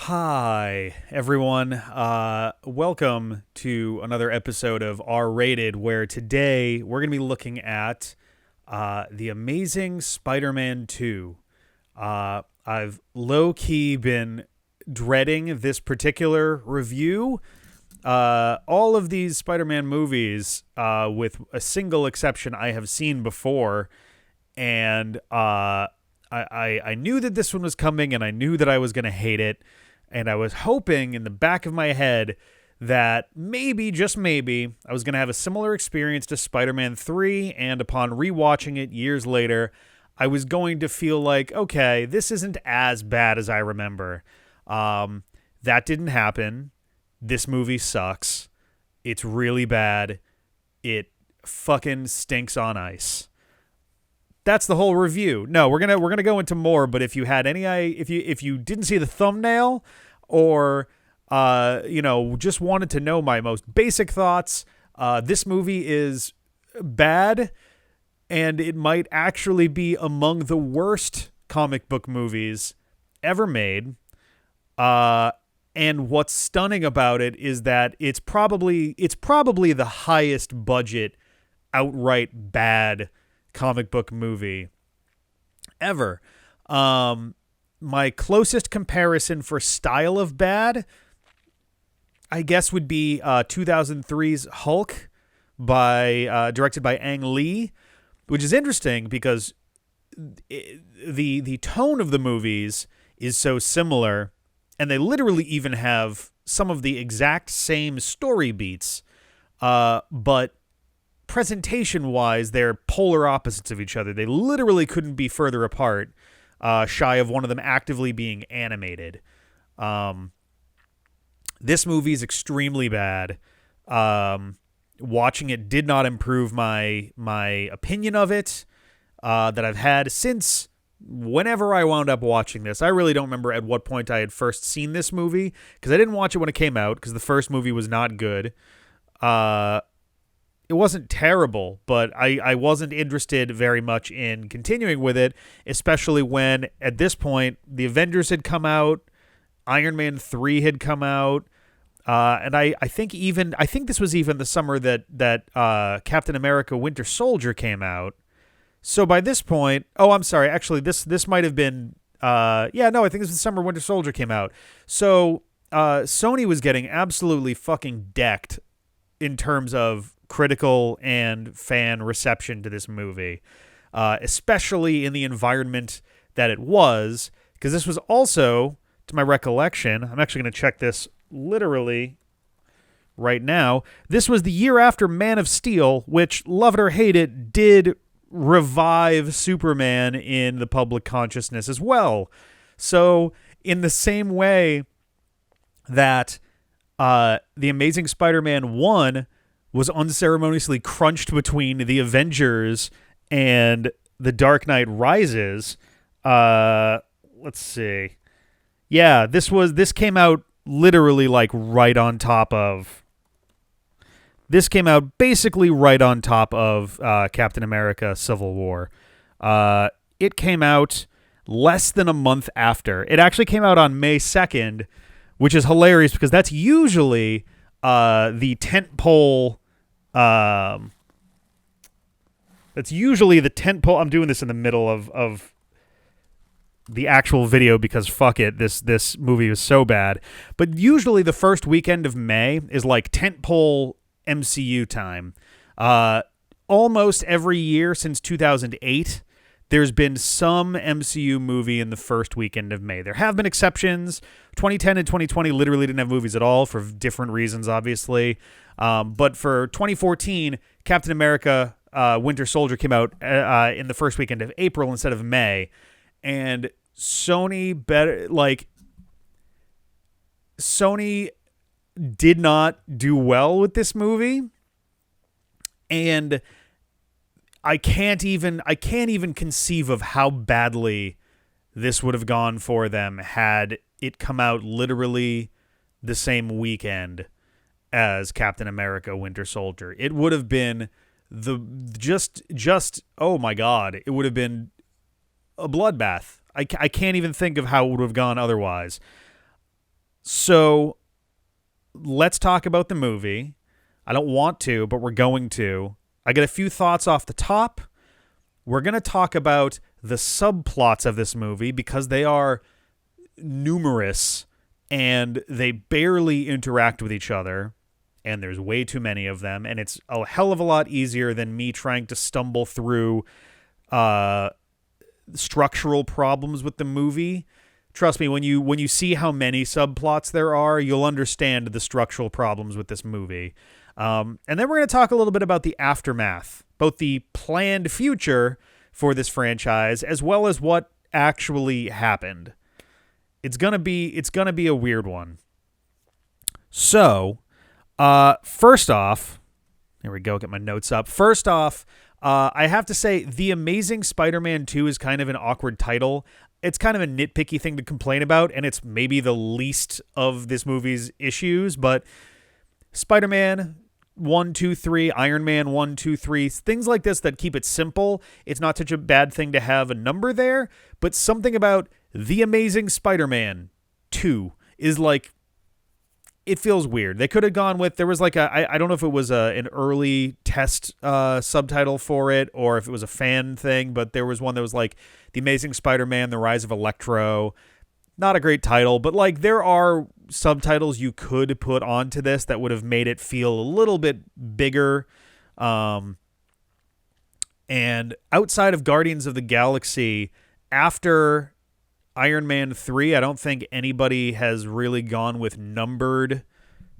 Hi, everyone. Welcome to another episode of R Rated, where today we're going to be looking at The Amazing Spider-Man 2. I've low-key been dreading this particular review. All of these Spider-Man movies, with a single exception, I have seen before, and I knew that this one was coming, and I knew that I was going to hate it. And I was hoping in the back of my head that maybe, just maybe, I was going to have a similar experience to Spider-Man 3, and upon rewatching it years later, I was going to feel like, okay, this isn't as bad as I remember. That didn't happen. This movie sucks. It's really bad. It fucking stinks on ice. That's the whole review. No, we're gonna go into more. But if you had any, if you didn't see the thumbnail, or just wanted to know my most basic thoughts, this movie is bad, and it might actually be among the worst comic book movies ever made. And what's stunning about it is that it's probably the highest budget, outright bad comic book movie ever. My closest comparison for style of bad, I guess, would be 2003's Hulk, directed by Ang Lee, which is interesting because the tone of the movies is so similar, and they literally even have some of the exact same story beats, but presentation-wise, they're polar opposites of each other. They literally couldn't be further apart, shy of one of them actively being animated. This movie is extremely bad. Watching it did not improve my opinion of it that I've had since whenever I wound up watching this. I really don't remember at what point I had first seen this movie, because I didn't watch it when it came out, because the first movie was not good. It wasn't terrible, but I wasn't interested very much in continuing with it, especially when, at this point, the Avengers had come out, Iron Man 3 had come out, and I think this was even the summer that Captain America Winter Soldier came out. So by this point, I'm sorry, actually, this might have been, I think this was the summer Winter Soldier came out. So Sony was getting absolutely fucking decked in terms of critical and fan reception to this movie, especially in the environment that it was, because this was also, to my recollection, I'm actually going to check this literally right now, this was the year after Man of Steel, which, love it or hate it, did revive Superman in the public consciousness as well. So in the same way that The Amazing Spider-Man 1 was unceremoniously crunched between The Avengers and The Dark Knight Rises. Let's see. Yeah, this came out literally like right on top of... This came out basically right on top of Captain America Civil War. It came out less than a month after. It actually came out on May 2nd, which is hilarious because that's usually the tentpole... that's usually the tentpole. I'm doing this in the middle of the actual video because fuck it, this movie is so bad. But usually the first weekend of May is like tentpole MCU time. Almost every year since 2008, there's been some MCU movie in the first weekend of May. There have been exceptions. 2010 and 2020 literally didn't have movies at all for different reasons, obviously. But for 2014, Captain America Winter Soldier came out in the first weekend of April instead of May. And Sony did not do well with this movie. And I can't even conceive of how badly this would have gone for them had it come out literally the same weekend as Captain America Winter Soldier. It would have been oh my God, it would have been a bloodbath. I can't even think of how it would have gone otherwise. So let's talk about the movie. I don't want to, but we're going to. I get a few thoughts off the top. We're going to talk about the subplots of this movie because they are numerous and they barely interact with each other. And there's way too many of them. And it's a hell of a lot easier than me trying to stumble through structural problems with the movie. Trust me, when you see how many subplots there are, you'll understand the structural problems with this movie. And then we're going to talk a little bit about the aftermath, both the planned future for this franchise as well as what actually happened. It's gonna be a weird one. So, first off, here we go. Get my notes up. First off, I have to say, The Amazing Spider-Man 2 is kind of an awkward title. It's kind of a nitpicky thing to complain about, and it's maybe the least of this movie's issues, but Spider-Man 1, 2, 3, Iron Man 1, 2, 3, things like this that keep it simple. It's not such a bad thing to have a number there, but something about The Amazing Spider-Man 2 is like, it feels weird. They could have gone with, there was like I don't know if it was an early test subtitle for it or if it was a fan thing, but there was one that was like The Amazing Spider-Man, The Rise of Electro. Not a great title, but like there are subtitles you could put onto this that would have made it feel a little bit bigger. And outside of Guardians of the Galaxy, after Iron Man 3, I don't think anybody has really gone with numbered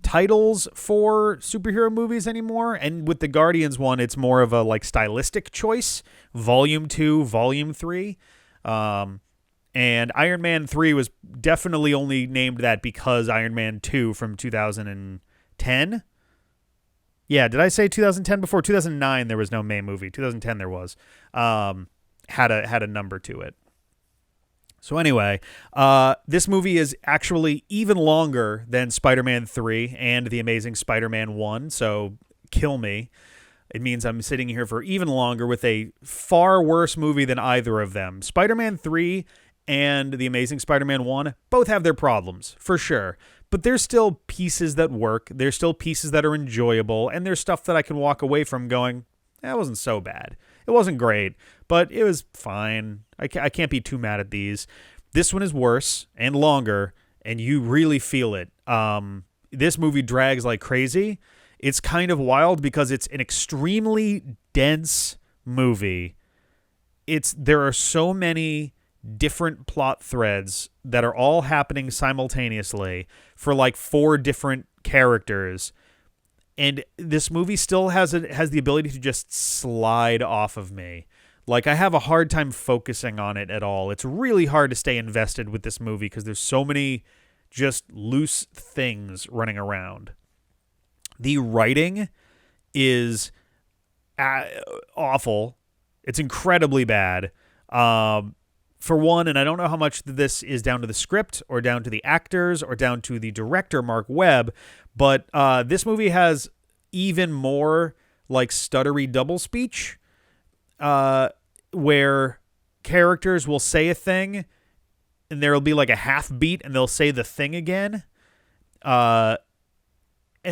titles for superhero movies anymore. And with the Guardians one, it's more of a like stylistic choice. Volume 2, Volume 3. And Iron Man 3 was definitely only named that because Iron Man 2 from 2010. Yeah, did I say 2010 before? 2009 there was no May movie. 2010 there was. Had a number to it. So anyway, this movie is actually even longer than Spider-Man 3 and The Amazing Spider-Man 1, so kill me. It means I'm sitting here for even longer with a far worse movie than either of them. Spider-Man 3 and The Amazing Spider-Man 1 both have their problems, for sure. But there's still pieces that work. There's still pieces that are enjoyable. And there's stuff that I can walk away from going, that wasn't so bad. It wasn't great, but it was fine. I can't be too mad at these. This one is worse and longer, and you really feel it. This movie drags like crazy. It's kind of wild because it's an extremely dense movie. There are so many different plot threads that are all happening simultaneously for like 4 different characters, and this movie still has the ability to just slide off of me. Like, I have a hard time focusing on it at all. It's really hard to stay invested with this movie because there's so many just loose things running around. The writing is awful. It's incredibly bad. For one, and I don't know how much this is down to the script or down to the actors or down to the director, Marc Webb, but this movie has even more like stuttery doublespeech, where characters will say a thing and there'll be like a half beat and they'll say the thing again. And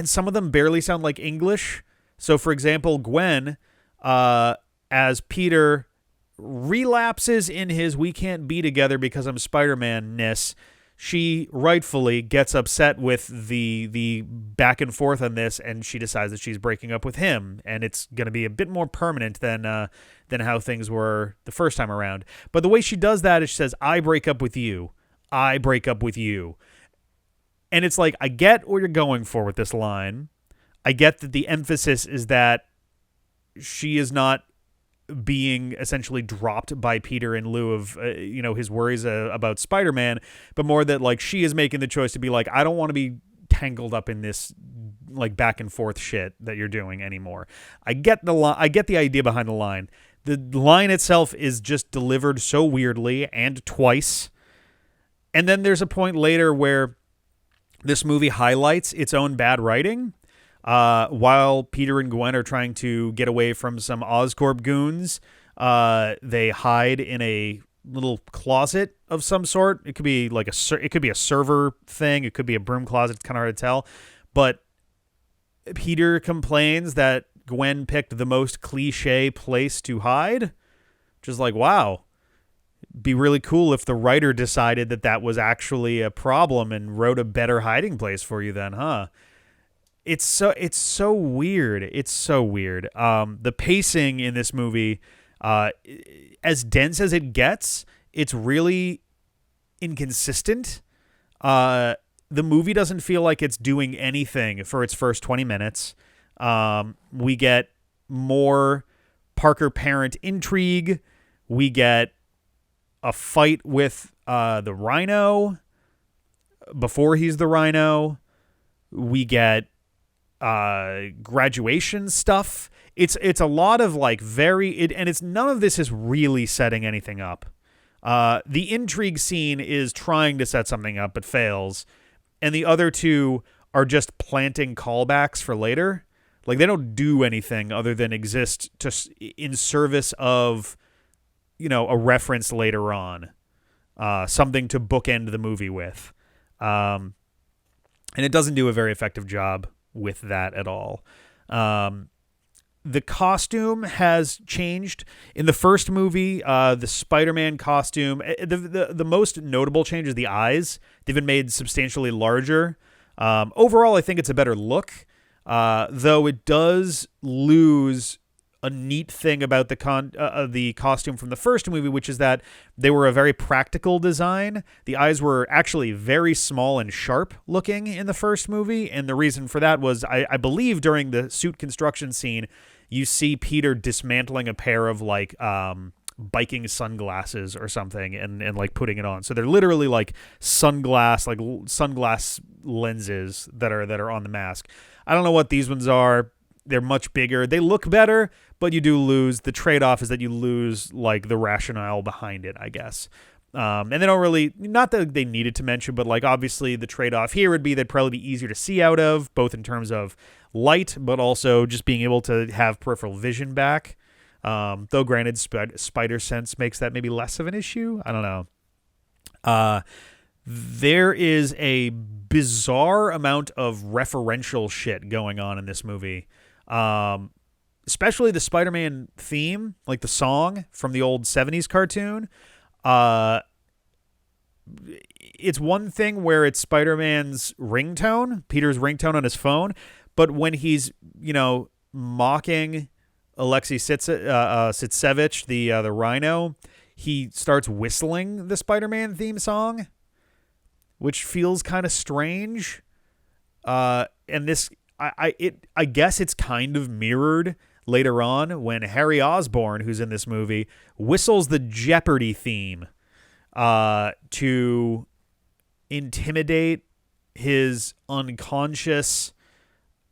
some of them barely sound like English. So, for example, Gwen, as Peter relapses in his "we can't be together because I'm Spider-Man"-ness, she rightfully gets upset with the back and forth on this, and she decides that she's breaking up with him, and it's going to be a bit more permanent than how things were the first time around. But the way she does that is she says, "I break up with you. I break up with you." And it's like, I get what you're going for with this line. I get that the emphasis is that she is not being essentially dropped by Peter in lieu of his worries about Spider-Man, but more that like she is making the choice to be like, I don't want to be tangled up in this like back and forth shit that you're doing anymore. I get the idea behind the line. The line itself is just delivered so weirdly and twice. And then there's a point later where this movie highlights its own bad writing. While Peter and Gwen are trying to get away from some Oscorp goons, they hide in a little closet of some sort. It could be like it could be a server thing. It could be a broom closet. It's kind of hard to tell. But Peter complains that Gwen picked the most cliche place to hide. Just like, wow, be really cool if the writer decided that was actually a problem and wrote a better hiding place for you then, huh? It's so weird. It's so weird. The pacing in this movie, as dense as it gets, it's really inconsistent. The movie doesn't feel like it's doing anything for its first 20 minutes. We get more Parker parent intrigue. We get a fight with the Rhino before he's the Rhino. We get graduation stuff. It's a lot of like and it's none of this is really setting anything up. The intrigue scene is trying to set something up but fails, and the other two are just planting callbacks for later. Like they don't do anything other than exist in service of, a reference later on, something to bookend the movie with, and it doesn't do a very effective job with that at all. The costume has changed. In the first movie, the Spider-Man costume, the most notable change is the eyes. They've been made substantially larger. Overall, I think it's a better look, though it does lose a neat thing about the costume from the first movie, which is that they were a very practical design. The eyes were actually very small and sharp looking in the first movie, and the reason for that was, I believe, during the suit construction scene, you see Peter dismantling a pair of like biking sunglasses or something and like putting it on. So they're literally like sunglass lenses that are on the mask. I don't know what these ones are. They're much bigger. They look better, but you do lose. The trade-off is that you lose like the rationale behind it, I guess. And they don't really, not that they needed to mention, but like obviously the trade-off here would be they'd probably be easier to see out of, both in terms of light, but also just being able to have peripheral vision back. Though granted, spider sense makes that maybe less of an issue. I don't know. There is a bizarre amount of referential shit going on in this movie. Especially the Spider-Man theme, like the song from the old 70s cartoon. It's one thing where it's Spider-Man's ringtone, Peter's ringtone on his phone, but when he's, mocking Alexei Sitsevich, the Rhino, he starts whistling the Spider-Man theme song, which feels kind of strange. And this, I guess it's kind of mirrored later on when Harry Osborn, who's in this movie, whistles the Jeopardy theme to intimidate his unconscious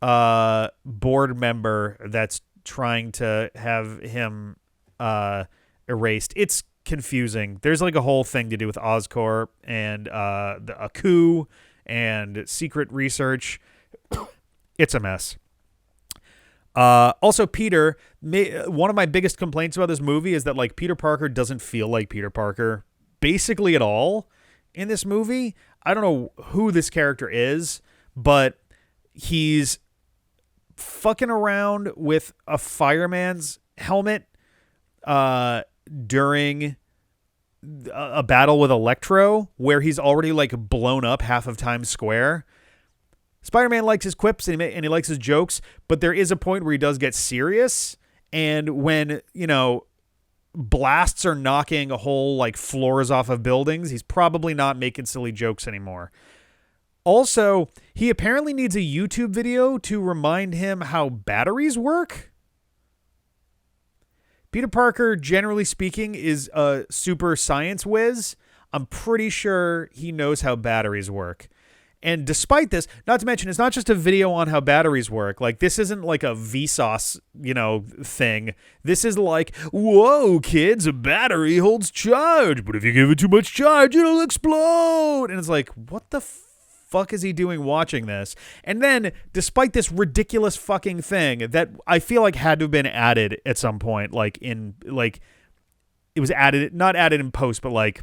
board member that's trying to have him erased. It's confusing. There's like a whole thing to do with Oscorp and a coup and secret research. It's a mess. Also, Peter, one of my biggest complaints about this movie is that like Peter Parker doesn't feel like Peter Parker basically at all in this movie. I don't know who this character is, but he's fucking around with a fireman's helmet during a battle with Electro where he's already like blown up half of Times Square. Spider-Man likes his quips and he likes his jokes, but there is a point where he does get serious. And when, blasts are knocking whole like floors off of buildings, he's probably not making silly jokes anymore. Also, he apparently needs a YouTube video to remind him how batteries work. Peter Parker, generally speaking, is a super science whiz. I'm pretty sure he knows how batteries work. And despite this, not to mention, it's not just a video on how batteries work. Like, this isn't like a Vsauce, thing. This is like, whoa, kids, a battery holds charge, but if you give it too much charge, it'll explode. And it's like, what the fuck is he doing watching this? And then, despite this ridiculous fucking thing that I feel like had to have been added at some point, it was added, not added in post, but like,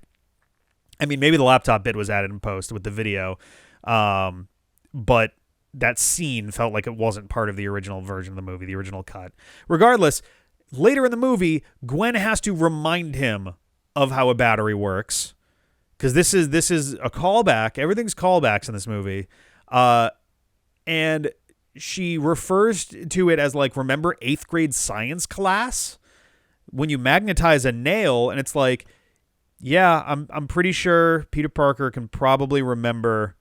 I mean, maybe the laptop bit was added in post with the video, but that scene felt like it wasn't part of the original version of the movie, the original cut. Regardless, later in the movie, Gwen has to remind him of how a battery works, because this is a callback. Everything's callbacks in this movie, and she refers to it as like, remember 8th grade science class when you magnetize a nail, and it's like, yeah, I'm pretty sure Peter Parker can probably remember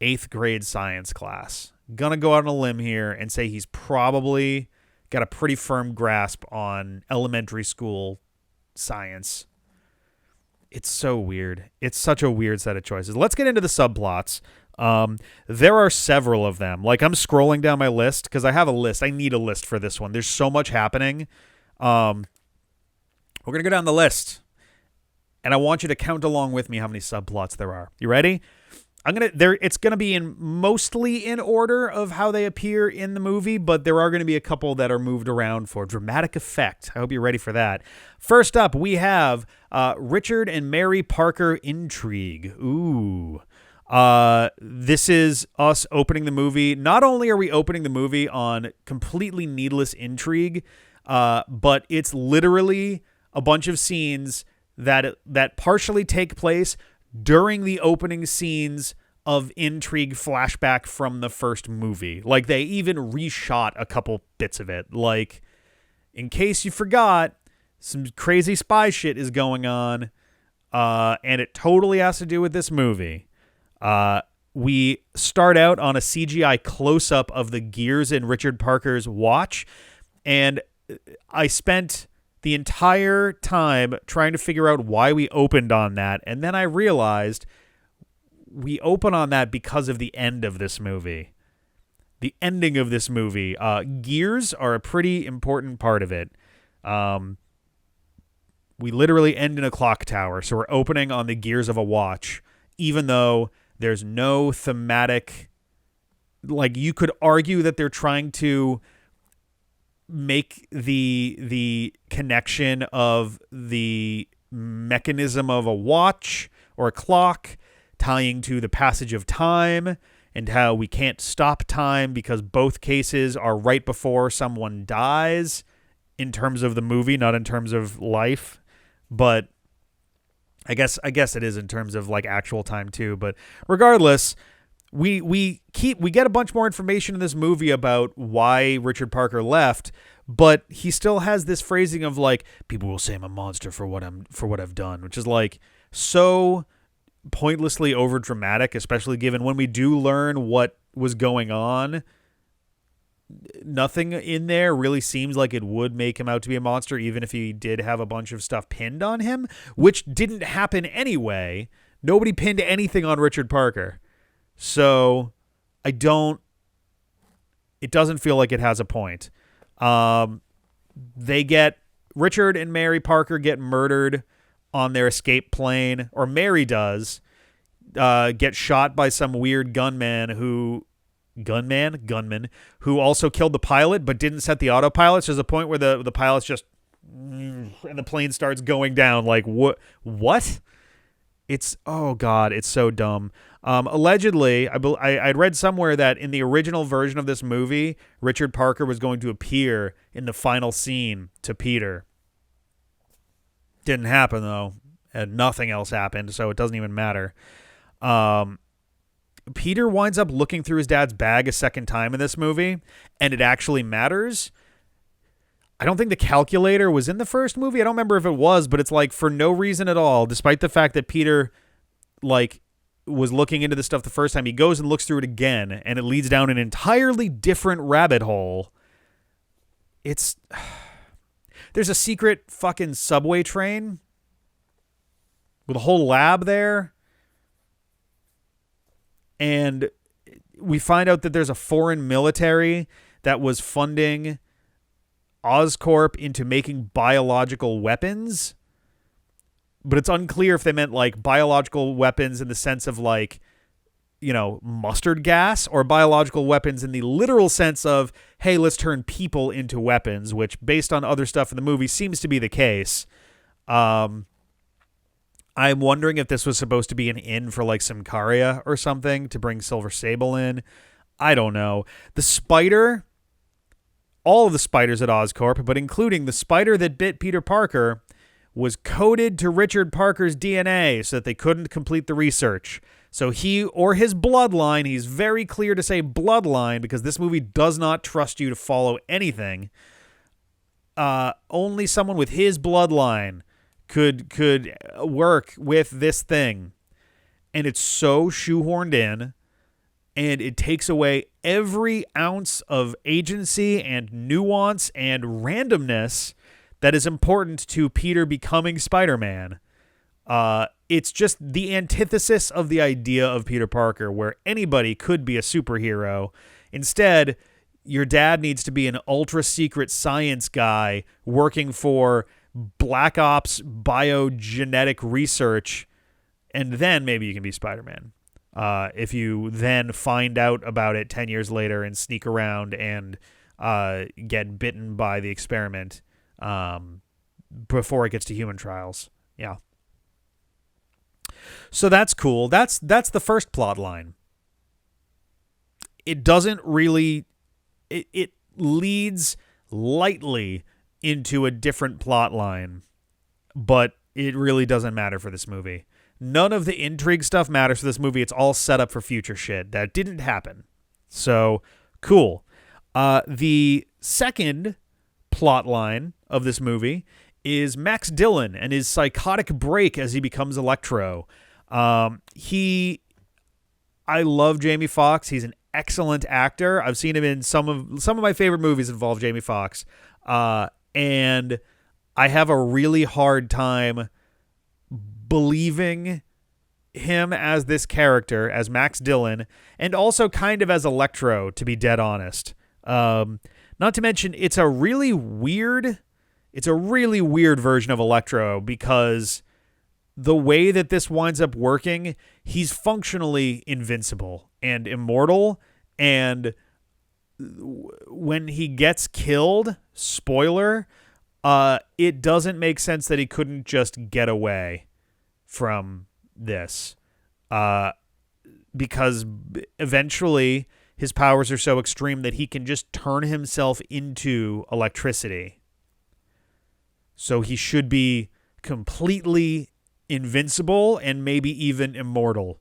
8th grade science class. Gonna go out on a limb here and say he's probably got a pretty firm grasp on elementary school science. It's so weird. It's such a weird set of choices. Let's get into the subplots. There are several of them. Like, I'm scrolling down my list because I have a list. I need a list for this one. There's so much happening. We're going to go down the list, and I want you to count along with me how many subplots there are. You ready? It's gonna be mostly in order of how they appear in the movie, but there are gonna be a couple that are moved around for dramatic effect. I hope you're ready for that. First up, we have Richard and Mary Parker intrigue. Ooh. This is us opening the movie. Not only are we opening the movie on completely needless intrigue, but it's literally a bunch of scenes that partially take place during the opening scenes of intrigue flashback from the first movie. Like, they even reshot a couple bits of it. Like, in case you forgot, some crazy spy shit is going on, and it totally has to do with this movie. We start out on a CGI close-up of the gears in Richard Parker's watch, and I spent the entire time trying to figure out why we opened on that, and then I realized we open on that because of the end of this movie. The ending of this movie. Gears are a pretty important part of it. We literally end in a clock tower, so we're opening on the gears of a watch, even though there's no thematic... Like, you could argue that they're trying to make the connection of the mechanism of a watch or a clock tying to the passage of time, and how we can't stop time because both cases are right before someone dies in terms of the movie, not in terms of life. But I guess it is in terms of like actual time too. But regardless, we get a bunch more information in this movie about why Richard Parker left, but he still has this phrasing of like, people will say I'm a monster for what I've done, which is like so pointlessly over dramatic, especially given when we do learn what was going on. Nothing in there really seems like it would make him out to be a monster, even if he did have a bunch of stuff pinned on him, which didn't happen anyway. Nobody pinned anything on Richard Parker. So it doesn't feel like it has a point. Richard and Mary Parker get murdered on their escape plane, or Mary does, get shot by some weird gunman who also killed the pilot but didn't set the autopilot. So there's a point where the pilot's just, and the plane starts going down. Like, what? It's, oh God, it's so dumb. Allegedly, I'd read somewhere that in the original version of this movie, Richard Parker was going to appear in the final scene to Peter. Didn't happen, though. And nothing else happened, so it doesn't even matter. Peter winds up looking through his dad's bag a second time in this movie, and it actually matters. I don't think the calculator was in the first movie. I don't remember if it was, but it's like for no reason at all, despite the fact that Peter like was looking into this stuff the first time, he goes and looks through it again, and it leads down an entirely different rabbit hole. There's a secret fucking subway train with a whole lab there, and we find out that there's a foreign military that was funding Oscorp into making biological weapons, but it's unclear if they meant like biological weapons in the sense of like, you know, mustard gas, or biological weapons in the literal sense of, hey, let's turn people into weapons, which based on other stuff in the movie seems to be the case. I'm wondering if this was supposed to be an in for like Symkaria or something to bring Silver Sable in. I don't know. The spider, all of the spiders at Oscorp, but including the spider that bit Peter Parker, was coded to Richard Parker's DNA so that they couldn't complete the research. So he or his bloodline, he's very clear to say bloodline because this movie does not trust you to follow anything. Only someone with his bloodline could work with this thing. And it's so shoehorned in, and it takes away every ounce of agency and nuance and randomness that is important to Peter becoming Spider-Man. It's just the antithesis of the idea of Peter Parker, where anybody could be a superhero. Instead, your dad needs to be an ultra-secret science guy working for Black Ops biogenetic research, and then maybe you can be Spider-Man. If you then find out about it 10 years later and sneak around and get bitten by the experiment before it gets to human trials. Yeah. So that's cool. That's the first plot line. It doesn't really... It leads lightly into a different plot line, but it really doesn't matter for this movie. None of the intrigue stuff matters for this movie. It's all set up for future shit. That didn't happen. So, cool. The second plot line of this movie is Max Dillon and his psychotic break as he becomes Electro. I love Jamie Foxx. He's an excellent actor. I've seen him in some of my favorite movies involve Jamie Foxx. And I have a really hard time believing him as this character, as Max Dillon, and also kind of as Electro, to be dead honest. Not to mention, it's a really weird version of Electro, because the way that this winds up working, he's functionally invincible and immortal, and when he gets killed, spoiler, it doesn't make sense that he couldn't just get away from this, because eventually his powers are so extreme that he can just turn himself into electricity. So he should be completely invincible and maybe even immortal.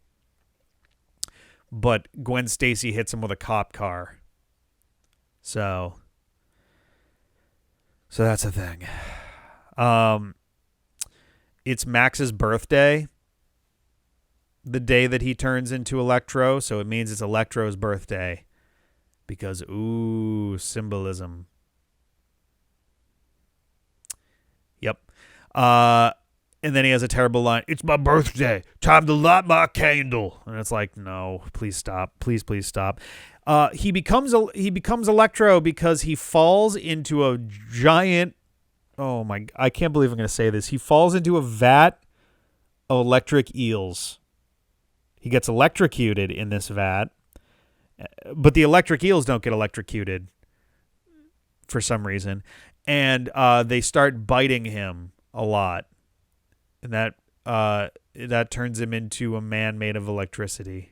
But Gwen Stacy hits him with a cop car. So that's a thing. It's Max's birthday, the day that he turns into Electro, so it means it's Electro's birthday. Because, ooh, symbolism. Yep. And then he has a terrible line, "It's my birthday, time to light my candle." And it's like, no, please stop. Please stop. He becomes Electro because he falls into a giant... Oh my... I can't believe I'm going to say this. He falls into a vat of electric eels. He gets electrocuted in this vat, but the electric eels don't get electrocuted for some reason. And they start biting him a lot. And that turns him into a man made of electricity.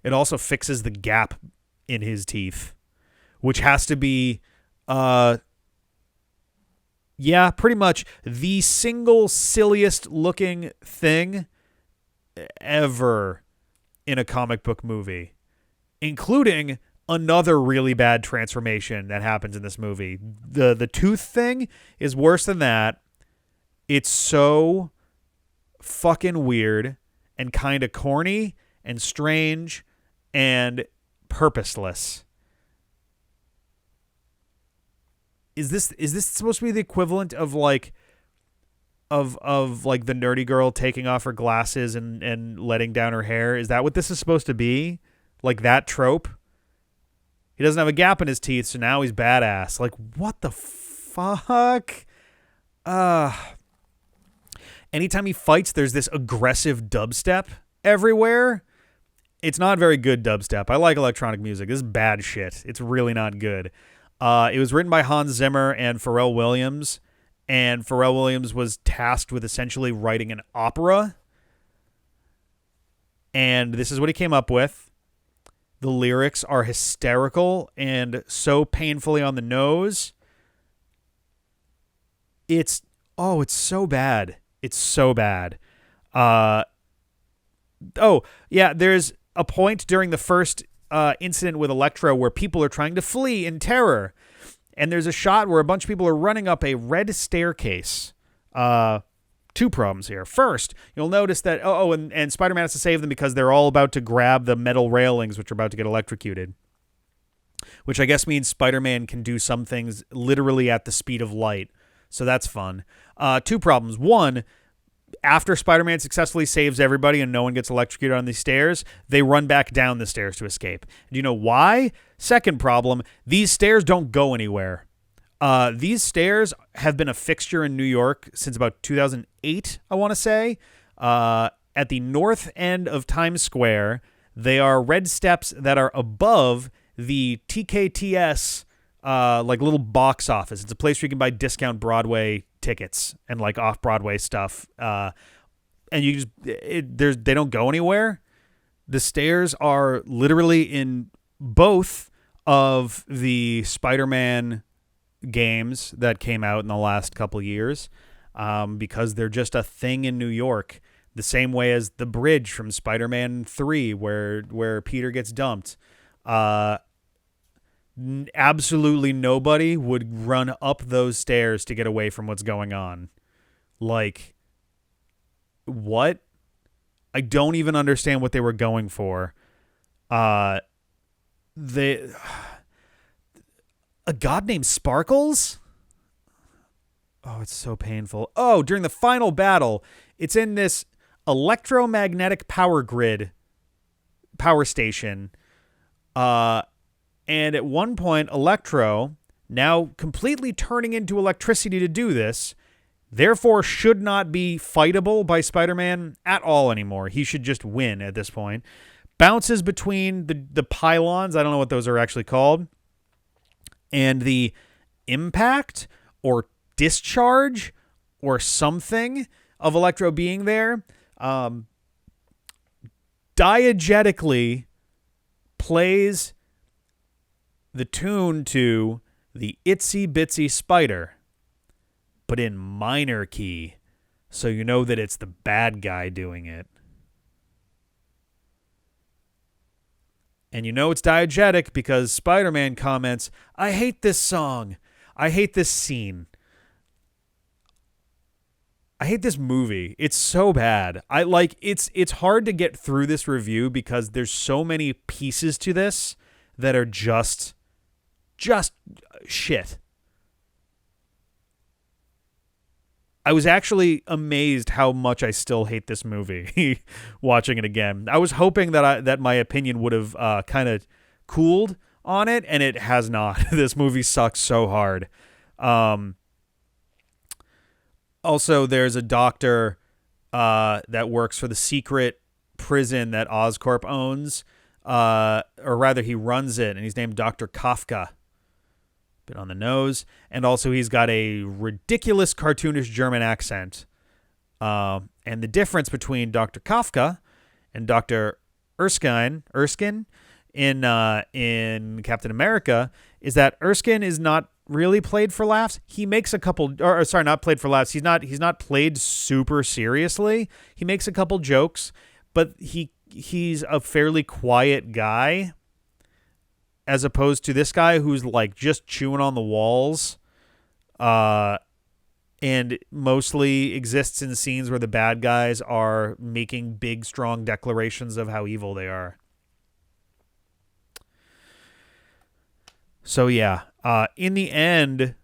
It also fixes the gap in his teeth, which has to be, pretty much the single silliest looking thing ever in a comic book movie, including another really bad transformation that happens in this movie. The tooth thing is worse than that. It's so fucking weird and kind of corny and strange and purposeless. Is this supposed to be the equivalent of like the nerdy girl taking off her glasses and letting down her hair? Is that what this is supposed to be? Like that trope? He doesn't have a gap in his teeth, so now he's badass. Like, what the fuck? Anytime he fights, there's this aggressive dubstep everywhere. It's not very good dubstep. I like electronic music. This is bad shit. It's really not good. It was written by Hans Zimmer and Pharrell Williams, and Pharrell Williams was tasked with essentially writing an opera. And this is what he came up with. The lyrics are hysterical and so painfully on the nose. It's so bad. It's so bad. There's a point during the first incident with Electro where people are trying to flee in terror. And there's a shot where a bunch of people are running up a red staircase. Two problems here. First, you'll notice that, and Spider-Man has to save them because they're all about to grab the metal railings, which are about to get electrocuted. Which I guess means Spider-Man can do some things literally at the speed of light. So that's fun. Two problems. One, after Spider-Man successfully saves everybody and no one gets electrocuted on these stairs, they run back down the stairs to escape. Do you know why? Second problem, these stairs don't go anywhere. These stairs have been a fixture in New York since about 2008, I want to say. At the north end of Times Square, they are red steps that are above the TKTS like little box office. It's a place where you can buy discount Broadway tickets and like off-Broadway stuff. And you just they don't go anywhere. The stairs are literally in both of the Spider-Man games that came out in the last couple years, because they're just a thing in New York, the same way as the bridge from Spider-Man 3 where Peter gets dumped. Absolutely nobody would run up those stairs to get away from what's going on. Like, what? I don't even understand what they were going for. A god named Sparkles? Oh, it's so painful. Oh, during the final battle, it's in this electromagnetic power grid power station. And at one point, Electro, now completely turning into electricity to do this, therefore should not be fightable by Spider-Man at all anymore. He should just win at this point. Bounces between the pylons, I don't know what those are actually called, and the impact or discharge or something of Electro being there, diegetically plays the tune to the Itsy Bitsy Spider, but in minor key, so you know that it's the bad guy doing it. And you know it's diegetic because Spider-Man comments, "I hate this song. I hate this scene. I hate this movie. It's so bad." It's hard to get through this review because there's so many pieces to this that are just shit. I was actually amazed how much I still hate this movie watching it again. I was hoping that my opinion would have kind of cooled on it, and it has not. This movie sucks so hard. Also, there's a doctor that works for the secret prison that Oscorp owns, or rather he runs it, and he's named Dr. Kafka. Bit on the nose. And also he's got a ridiculous cartoonish German accent. And the difference between Dr. Kafka and Dr. Erskine in Captain America is that Erskine is not really played for laughs. He makes a couple, not played for laughs. He's not played super seriously. He makes a couple jokes, but he's a fairly quiet guy, as opposed to this guy who's like just chewing on the walls, and mostly exists in scenes where the bad guys are making big, strong declarations of how evil they are. So yeah, in the end,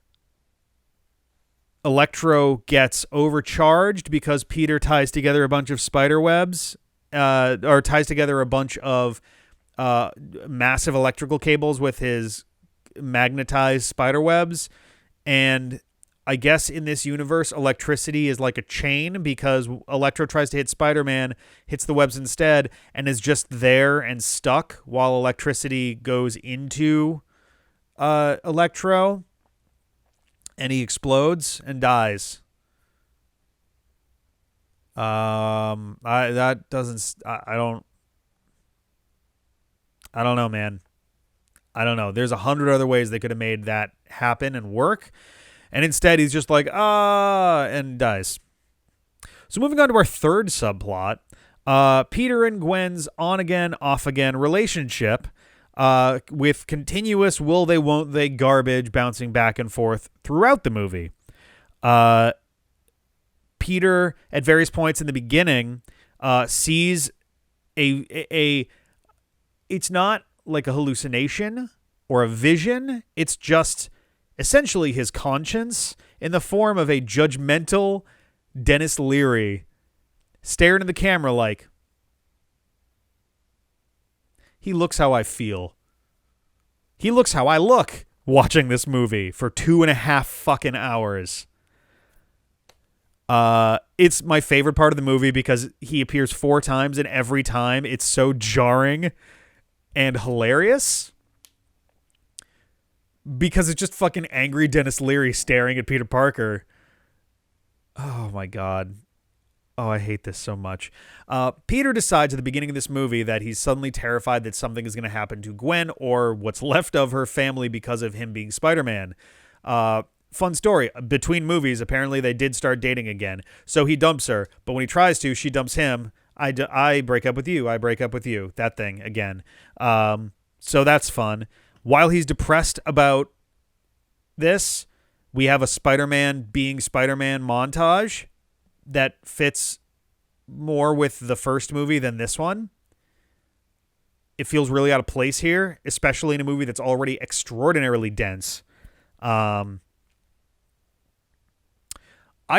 Electro gets overcharged because Peter ties together a bunch of spider webs, or ties together a bunch of massive electrical cables with his magnetized spider webs. And I guess in this universe, electricity is like a chain because Electro tries to hit Spider-Man, hits the webs instead, and is just there and stuck while electricity goes into Electro. and he explodes and dies. I don't know, man. I don't know. There's 100 other ways they could have made that happen and work. And instead, he's just like, and dies. So moving on to our third subplot, Peter and Gwen's on-again, off-again relationship with continuous will they, won't they garbage bouncing back and forth throughout the movie. Peter, at various points in the beginning, sees it's not like a hallucination or a vision. It's just essentially his conscience in the form of a judgmental Dennis Leary staring at the camera like, he looks how I feel. He looks how I look watching this movie for 2.5 fucking hours. It's my favorite part of the movie because he appears 4 times and every time it's so jarring and hilarious because it's just fucking angry Dennis Leary staring at Peter Parker. Oh my God. Oh, I hate this so much. Peter decides at the beginning of this movie that he's suddenly terrified that something is going to happen to Gwen or what's left of her family because of him being Spider-Man. Fun story. Between movies, apparently they did start dating again. So he dumps her, but when he tries to, she dumps him. I break up with you. I break up with you. That thing again. So that's fun. While he's depressed about this, we have a Spider-Man being Spider-Man montage that fits more with the first movie than this one. It feels really out of place here, especially in a movie that's already extraordinarily dense. I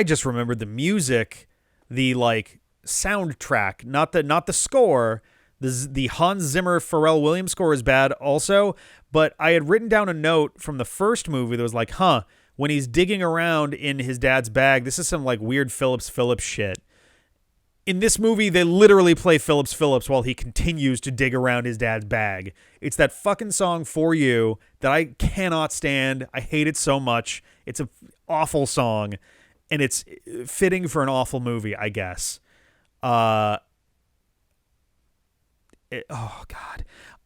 just remembered the music, the like soundtrack, not the score. The Hans Zimmer Pharrell Williams score is bad also, but I had written down a note from the first movie that was like, when he's digging around in his dad's bag, this is some like weird Phillips shit. In this movie, they literally play Phillips while he continues to dig around his dad's bag. It's that fucking song For You that I cannot stand. I hate it so much. It's an awful song, and it's fitting for an awful movie, I guess. Oh,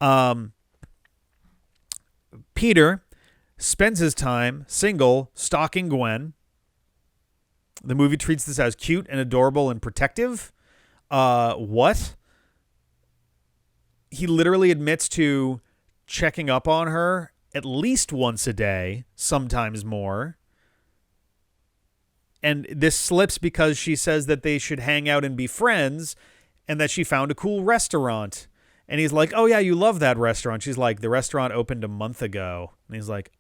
God. Peter spends his time single stalking Gwen. The movie treats this as cute and adorable and protective. What? He literally admits to checking up on her at least once a day, sometimes more. And this slips because she says that they should hang out and be friends and that she found a cool restaurant. And he's like, oh, yeah, you love that restaurant. She's like, the restaurant opened a month ago. And he's like,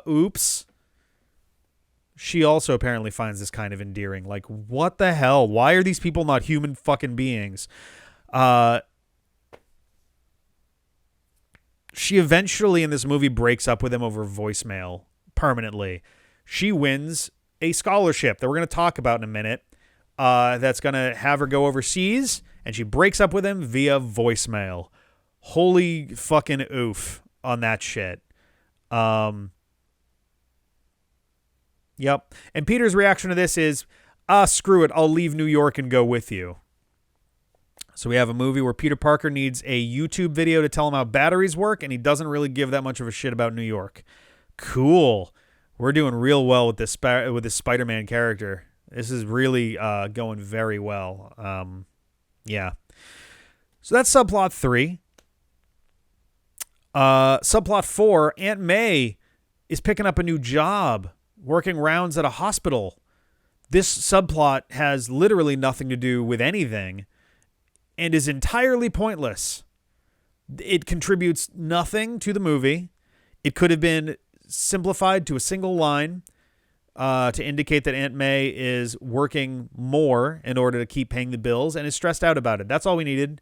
oops. She also apparently finds this kind of endearing. Like, what the hell? Why are these people not human fucking beings? She eventually in this movie breaks up with him over voicemail permanently. She wins a scholarship that we're going to talk about in a minute. That's going to have her go overseas, and she breaks up with him via voicemail. Holy fucking oof on that shit. Yep. And Peter's reaction to this is, screw it, I'll leave New York and go with you. So we have a movie where Peter Parker needs a YouTube video to tell him how batteries work, and he doesn't really give that much of a shit about New York. Cool. We're doing real well with this Spider-Man character. This is really going very well. Yeah. So that's subplot 3. Subplot 4, Aunt May is picking up a new job, working rounds at a hospital. This subplot has literally nothing to do with anything and is entirely pointless. It contributes nothing to the movie. It could have been simplified to a single line to indicate that Aunt May is working more in order to keep paying the bills and is stressed out about it. That's all we needed.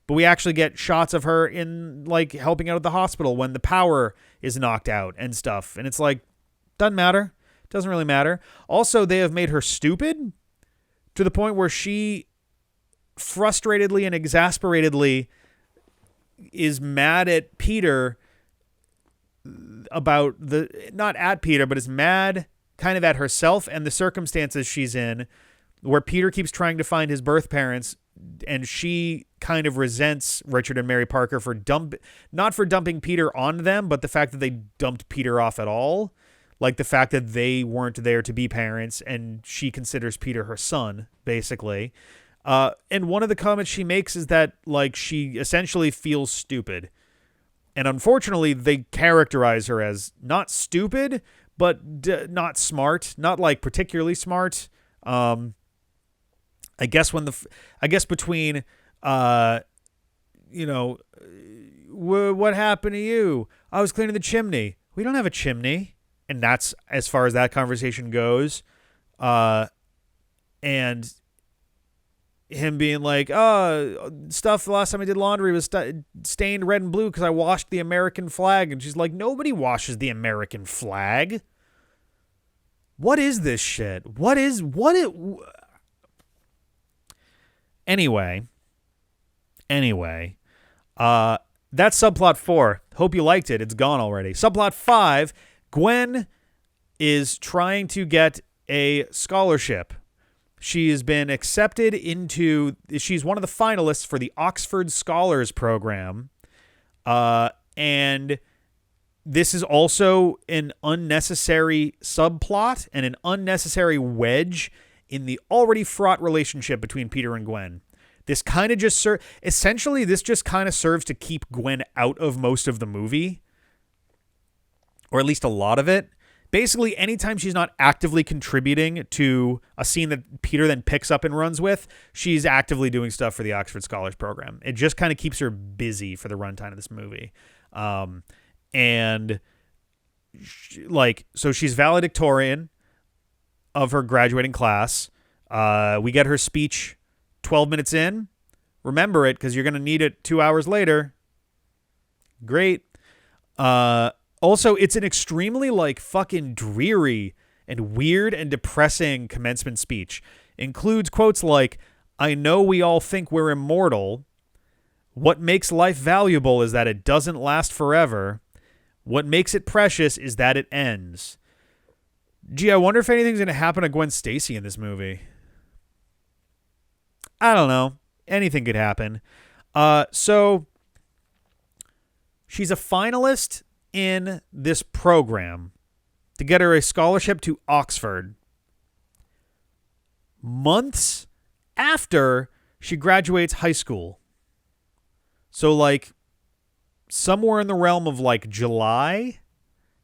But we actually get shots of her in like helping out at the hospital when the power is knocked out and stuff. And it's like, doesn't matter. Doesn't really matter. Also, they have made her stupid to the point where she frustratedly and exasperatedly is mad at Peter about not at Peter, but is mad kind of at herself and the circumstances she's in, where Peter keeps trying to find his birth parents, and she kind of resents Richard and Mary Parker for not for dumping Peter on them, but the fact that they dumped Peter off at all. Like the fact that they weren't there to be parents, and she considers Peter her son, basically. And one of the comments she makes is that, like, she essentially feels stupid. And unfortunately, they characterize her as not stupid, but not smart, not like particularly smart. I guess between, what happened to you? I was cleaning the chimney. We don't have a chimney. And that's as far as that conversation goes. And him being like, stuff the last time I did laundry was stained red and blue because I washed the American flag. And she's like, nobody washes the American flag. What is this shit? Anyway, that's subplot 4. Hope you liked it. It's gone already. Subplot 5, Gwen is trying to get a scholarship. She has been accepted she's one of the finalists for the Oxford Scholars Program. And this is also an unnecessary subplot and an unnecessary wedge in the already fraught relationship between Peter and Gwen. This kind of just this just kind of serves to keep Gwen out of most of the movie, or at least a lot of it. Basically, anytime she's not actively contributing to a scene that Peter then picks up and runs with, she's actively doing stuff for the Oxford Scholars Program. It just kind of keeps her busy for the runtime of this movie. So she's valedictorian of her graduating class. We get her speech 12 minutes in. Remember it, because you're going to need it 2 hours later. Great. Also, it's an extremely, fucking dreary and weird and depressing commencement speech. Includes quotes like, I know we all think we're immortal. What makes life valuable is that it doesn't last forever. What makes it precious is that it ends. Gee, I wonder if anything's going to happen to Gwen Stacy in this movie. I don't know. Anything could happen. So she's a finalist in this program to get her a scholarship to Oxford months after she graduates high school. So somewhere in the realm of July,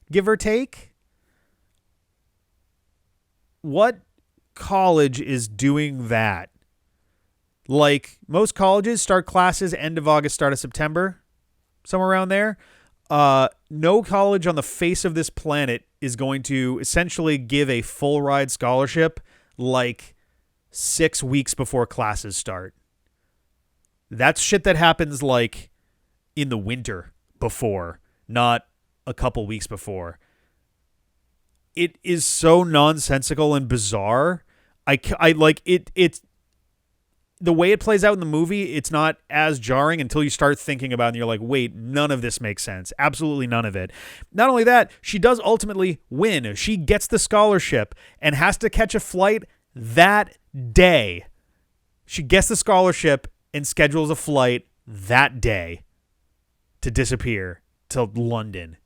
give or take. What college is doing that? Most colleges start classes end of August, start of September, somewhere around there. No college on the face of this planet is going to essentially give a full ride scholarship 6 weeks before classes start. That's shit that happens in the winter before, not a couple weeks before. It is so nonsensical and bizarre. It's the way it plays out in the movie, it's not as jarring until you start thinking about it and you're like, wait, none of this makes sense. Absolutely none of it. Not only that, she does ultimately win. She gets the scholarship and has to catch a flight that day. She gets the scholarship and schedules a flight that day to disappear to London.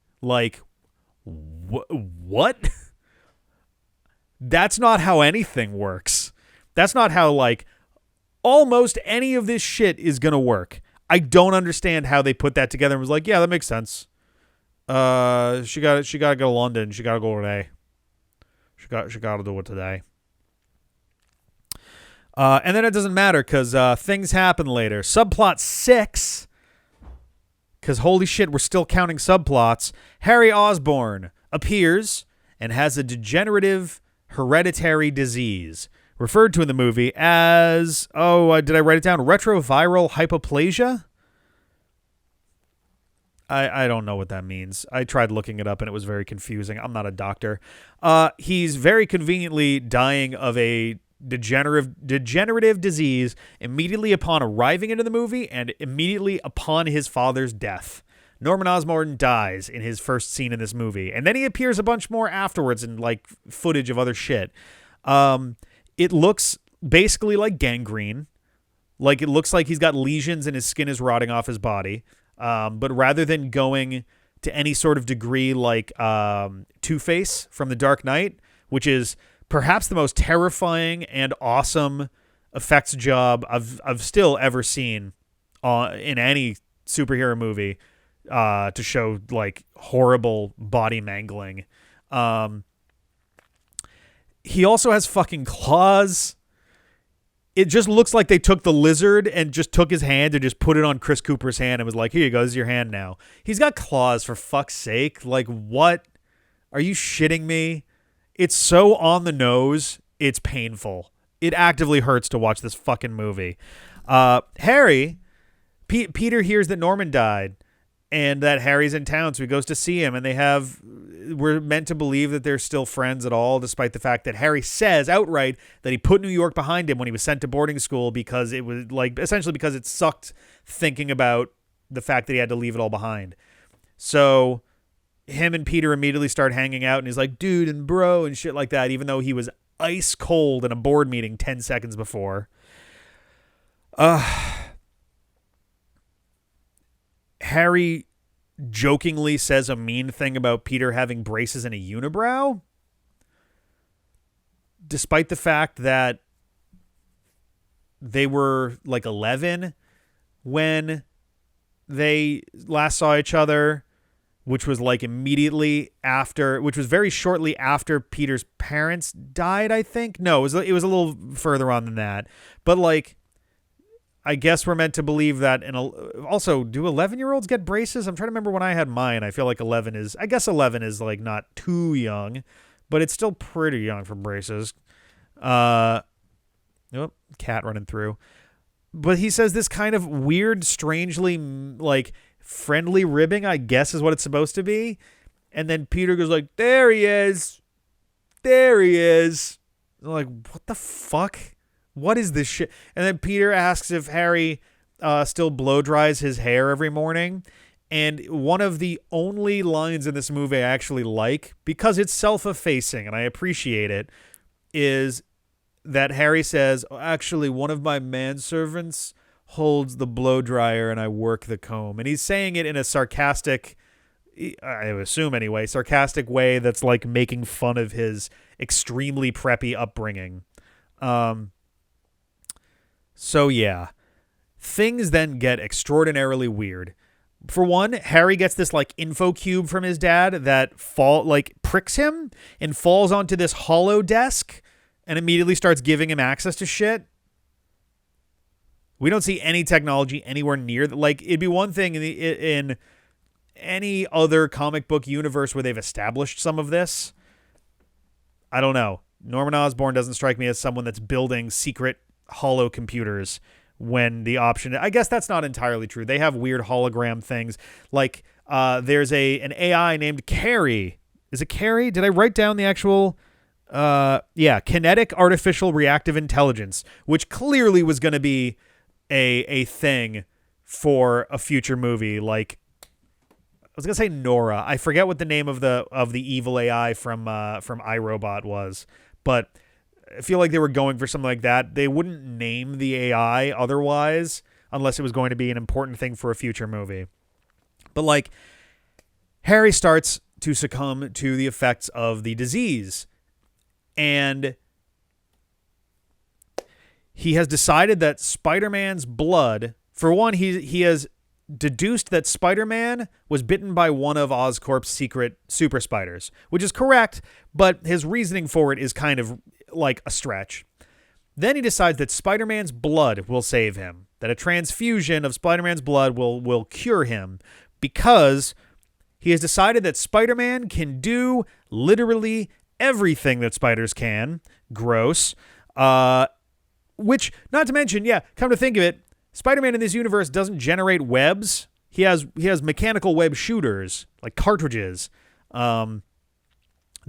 What? That's not how anything works. That's not how, almost any of this shit is going to work. I don't understand how they put that together and was like, yeah, that makes sense. She got to go to London. She got to go today. She got to do it today. And then it doesn't matter because things happen later. Subplot 6, because holy shit, we're still counting subplots. Harry Osborn appears and has a degenerative hereditary disease, referred to in the movie as, did I write it down? Retroviral hypoplasia? I don't know what that means. I tried looking it up and it was very confusing. I'm not a doctor. He's very conveniently dying of a degenerative disease immediately upon arriving into the movie and immediately upon his father's death. Norman Osborn dies in his first scene in this movie, and then he appears a bunch more afterwards in like footage of other shit. It looks basically like gangrene. Like, it looks like he's got lesions and his skin is rotting off his body. But rather than going to any sort of degree like Two-Face from The Dark Knight, which is perhaps the most terrifying and awesome effects job I've still ever seen in any superhero movie to show like horrible body mangling. He also has fucking claws. It just looks like they took the lizard and just took his hand and just put it on Chris Cooper's hand and was like, here you go, this is your hand now. He's got claws, for fuck's sake. Like, what? Are you shitting me? It's so on the nose, it's painful. It actively hurts to watch this fucking movie. Harry, Peter hears that Norman died and that Harry's in town, so he goes to see him, and we're meant to believe that they're still friends at all, despite the fact that Harry says outright that he put New York behind him when he was sent to boarding school because it was like, essentially because it sucked thinking about the fact that he had to leave it all behind. So him and Peter immediately start hanging out, and he's like, dude and bro and shit like that, even though he was ice cold in a board meeting 10 seconds before. Harry jokingly says a mean thing about Peter having braces and a unibrow, despite the fact that they were like 11 when they last saw each other, which was like immediately after, which was very shortly after Peter's parents died, I think. No, it was a little further on than that. But like, I guess we're meant to believe that. Also, do 11-year-olds get braces? I'm trying to remember when I had mine. I feel like 11 is like not too young, but it's still pretty young for braces. Cat running through. But he says this kind of weird, strangely like friendly ribbing, I guess is what it's supposed to be. And then Peter goes like, there he is. There he is. I'm like, what the fuck? What is this shit? And then Peter asks if Harry still blow dries his hair every morning. And one of the only lines in this movie I actually like, because it's self-effacing and I appreciate it, is that Harry says, actually, one of my manservants holds the blow dryer and I work the comb. And he's saying it in a sarcastic, I assume anyway, sarcastic way that's like making fun of his extremely preppy upbringing. So yeah, things then get extraordinarily weird. For one, Harry gets this like info cube from his dad that pricks him and falls onto this hollow desk and immediately starts giving him access to shit. We don't see any technology anywhere near that. Like, it'd be one thing in any other comic book universe where they've established some of this. I don't know. Norman Osborn doesn't strike me as someone that's building secret hollow computers when the option, I guess that's not entirely true. They have weird hologram things. Like there's an AI named Carrie. Is it Carrie? Did I write down the actual kinetic artificial reactive intelligence, which clearly was going to be a thing for a future movie. Like, I was going to say Nora. I forget what the name of the evil AI from iRobot was, but I feel like they were going for something like that. They wouldn't name the AI otherwise unless it was going to be an important thing for a future movie. But like, Harry starts to succumb to the effects of the disease. And he has decided that Spider-Man's blood, for one, he has deduced that Spider-Man was bitten by one of Oscorp's secret super spiders, which is correct, but his reasoning for it is kind of like a stretch. Then he decides that Spider-Man's blood will save him, that a transfusion of Spider-Man's blood will cure him, because he has decided that Spider-Man can do literally everything that spiders can. Gross. Which, not to mention, come to think of it, Spider-Man in this universe doesn't generate webs. He has mechanical web shooters, like cartridges, that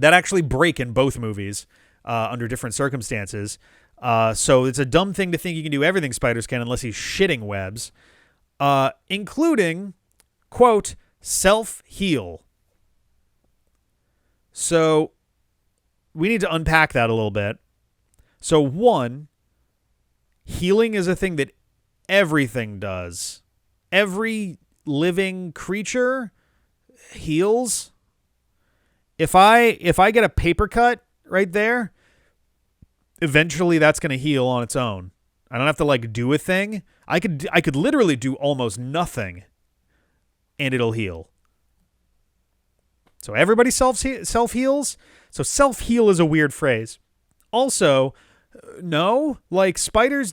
actually break in both movies under different circumstances. So it's a dumb thing to think he can do everything spiders can unless he's shitting webs, including, quote, Self-heal. So we need to unpack that a little bit. So one, healing is a thing that everything does. Every living creature heals. If I get a paper cut right there, eventually that's going to heal on its own. I don't have to like do a thing. I could literally do almost nothing and it'll heal. So everybody self-heals. So self-heal is a weird phrase. Also, no, like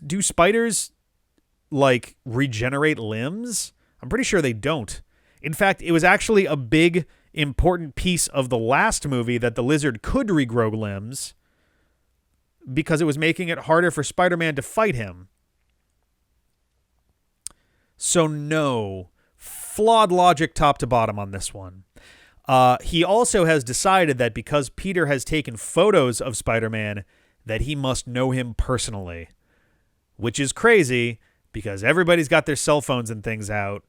do spiders like regenerate limbs? I'm pretty sure they don't. In fact, it was actually a big important piece of the last movie that the lizard could regrow limbs because it was making it harder for Spider-Man to fight him. So no, flawed logic top to bottom on this one. He also has decided that because Peter has taken photos of Spider-Man, that he must know him personally, which is crazy because everybody's got their cell phones and things out.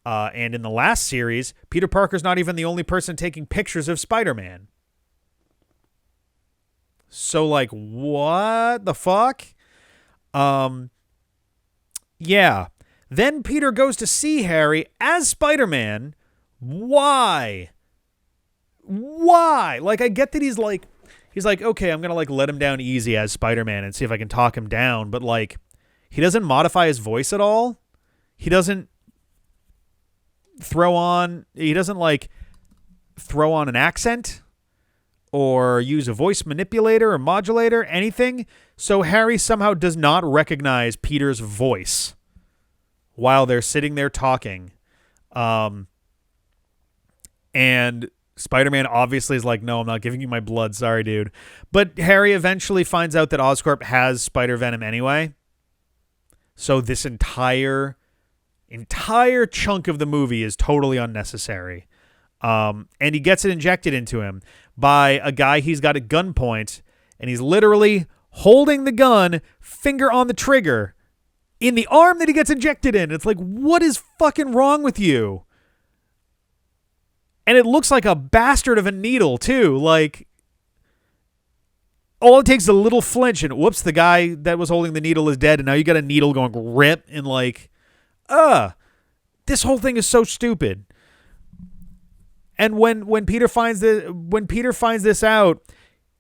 And in the last series, Peter Parker's not even the only person taking pictures of Spider-Man. So, like, what the fuck? Yeah. Then Peter goes to see Harry as Spider-Man. Why? Like, I get that he's like, okay, I'm going to, like, let him down easy as Spider-Man and see if I can talk him down. But, like, he doesn't modify his voice at all. He doesn't throw on an accent or use a voice manipulator or modulator, anything. So Harry somehow does not recognize Peter's voice while they're sitting there talking. And Spider-Man obviously is like, no, I'm not giving you my blood. Sorry, dude. But Harry eventually finds out that Oscorp has spider venom anyway. So this entire chunk of the movie is totally unnecessary. And he gets it injected into him by a guy he's got at gunpoint, and he's literally holding the gun, finger on the trigger, in the arm that he gets injected in. It's like, what is fucking wrong with you? And it looks like a bastard of a needle, too. Like, all it takes is a little flinch, and whoops, the guy that was holding the needle is dead, and now you got a needle going rip, and like, this whole thing is so stupid. And when Peter finds this out,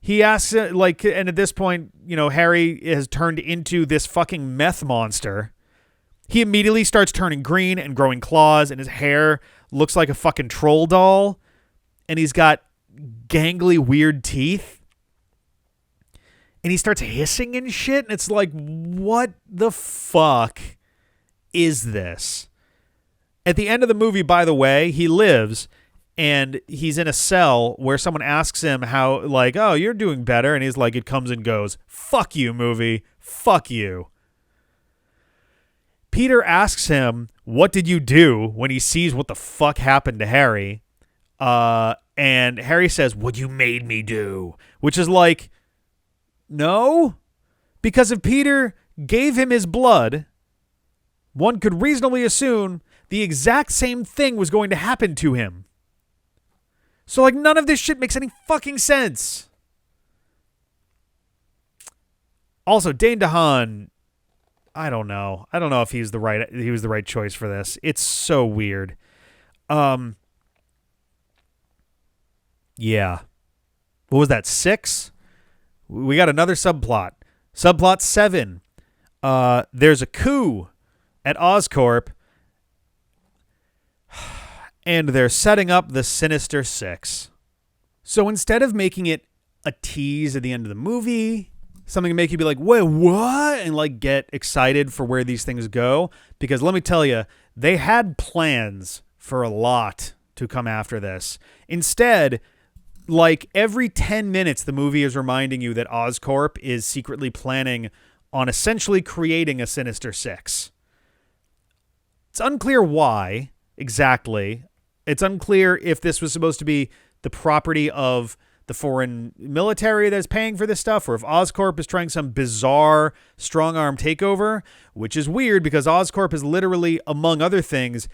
he asks, like, and at this point, you know, Harry has turned into this fucking meth monster. He immediately starts turning green and growing claws, and his hair looks like a fucking troll doll, and he's got gangly, weird teeth. And he starts hissing and shit, and it's like, what the fuck is this? At the end of the movie, by the way, he lives, and he's in a cell where someone asks him how, like, oh, you're doing better, and he's like, it comes and goes. Fuck you, movie. Fuck you. Peter asks him, what did you do, when he sees what the fuck happened to Harry? And Harry says, what you made me do. Which is like, no. Because if Peter gave him his blood, one could reasonably assume the exact same thing was going to happen to him. So, like, none of this shit makes any fucking sense. Also, Dane DeHaan, I don't know if he was the right choice for this. It's so weird. Yeah. What was that, 6? We got another subplot. Subplot 7. There's a coup at Oscorp, and they're setting up the Sinister Six. So instead of making it a tease at the end of the movie, something to make you be like, wait, what? And like get excited for where these things go. Because let me tell you, they had plans for a lot to come after this. Instead, like every 10 minutes, the movie is reminding you that Oscorp is secretly planning on essentially creating a Sinister Six. It's unclear why exactly. It's unclear if this was supposed to be the property of the foreign military that's paying for this stuff, or if Oscorp is trying some bizarre strong arm takeover, which is weird because Oscorp is literally, among other things,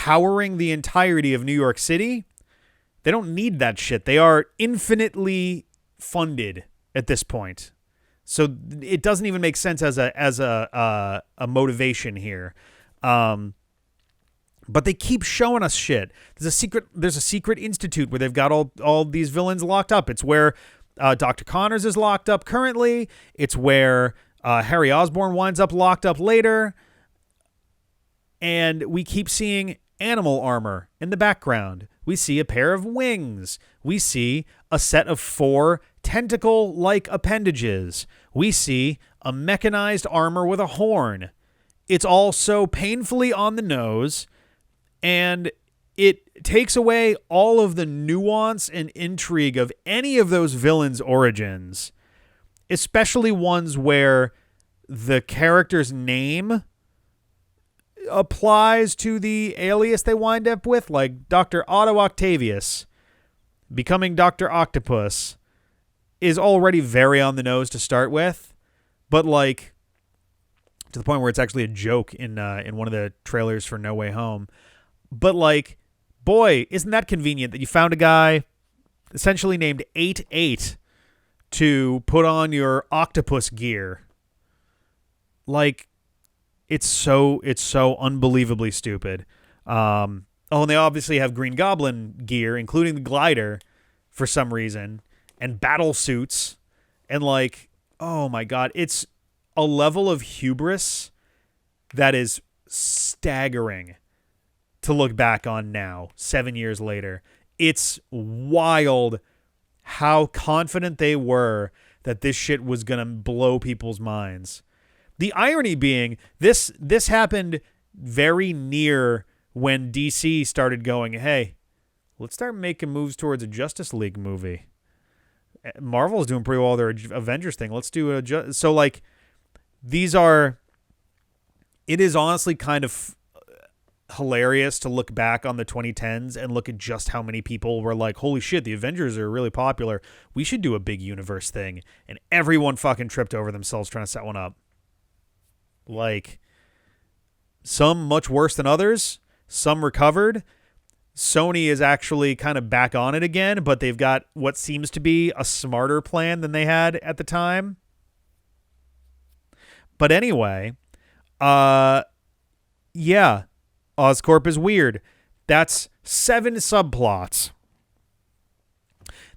powering the entirety of New York City. They don't need that shit. They are infinitely funded at this point. So it doesn't even make sense as a motivation here. But they keep showing us shit. There's a secret institute where they've got all these villains locked up. It's where Dr. Connors is locked up currently. It's where Harry Osborn winds up locked up later. And we keep seeing animal armor in the background. We see a pair of wings. We see a set of 4 tentacle-like appendages. We see a mechanized armor with a horn. It's all so painfully on the nose, and it takes away all of the nuance and intrigue of any of those villains' origins, especially ones where the character's name applies to the alias they wind up with, like Dr. Otto Octavius becoming Dr. Octopus is already very on the nose to start with, but like to the point where it's actually a joke in one of the trailers for No Way Home. But like, boy, isn't that convenient that you found a guy essentially named 8-8 to put on your octopus gear. Like, it's so unbelievably stupid. And they obviously have Green Goblin gear, including the glider for some reason, and battle suits, and like, oh my God, it's a level of hubris that is staggering to look back on now, 7 years later. It's wild how confident they were that this shit was going to blow people's minds. The irony being, this happened very near when DC started going, hey, let's start making moves towards a Justice League movie. Marvel's doing pretty well with their Avengers thing. Let's do a... So, like, it is honestly kind of hilarious to look back on the 2010s and look at just how many people were like, holy shit, the Avengers are really popular. We should do a big universe thing. And everyone fucking tripped over themselves trying to set one up. Like, some much worse than others. Some recovered. Sony is actually kind of back on it again, but they've got what seems to be a smarter plan than they had at the time. But anyway, yeah, Oscorp is weird. That's 7 subplots.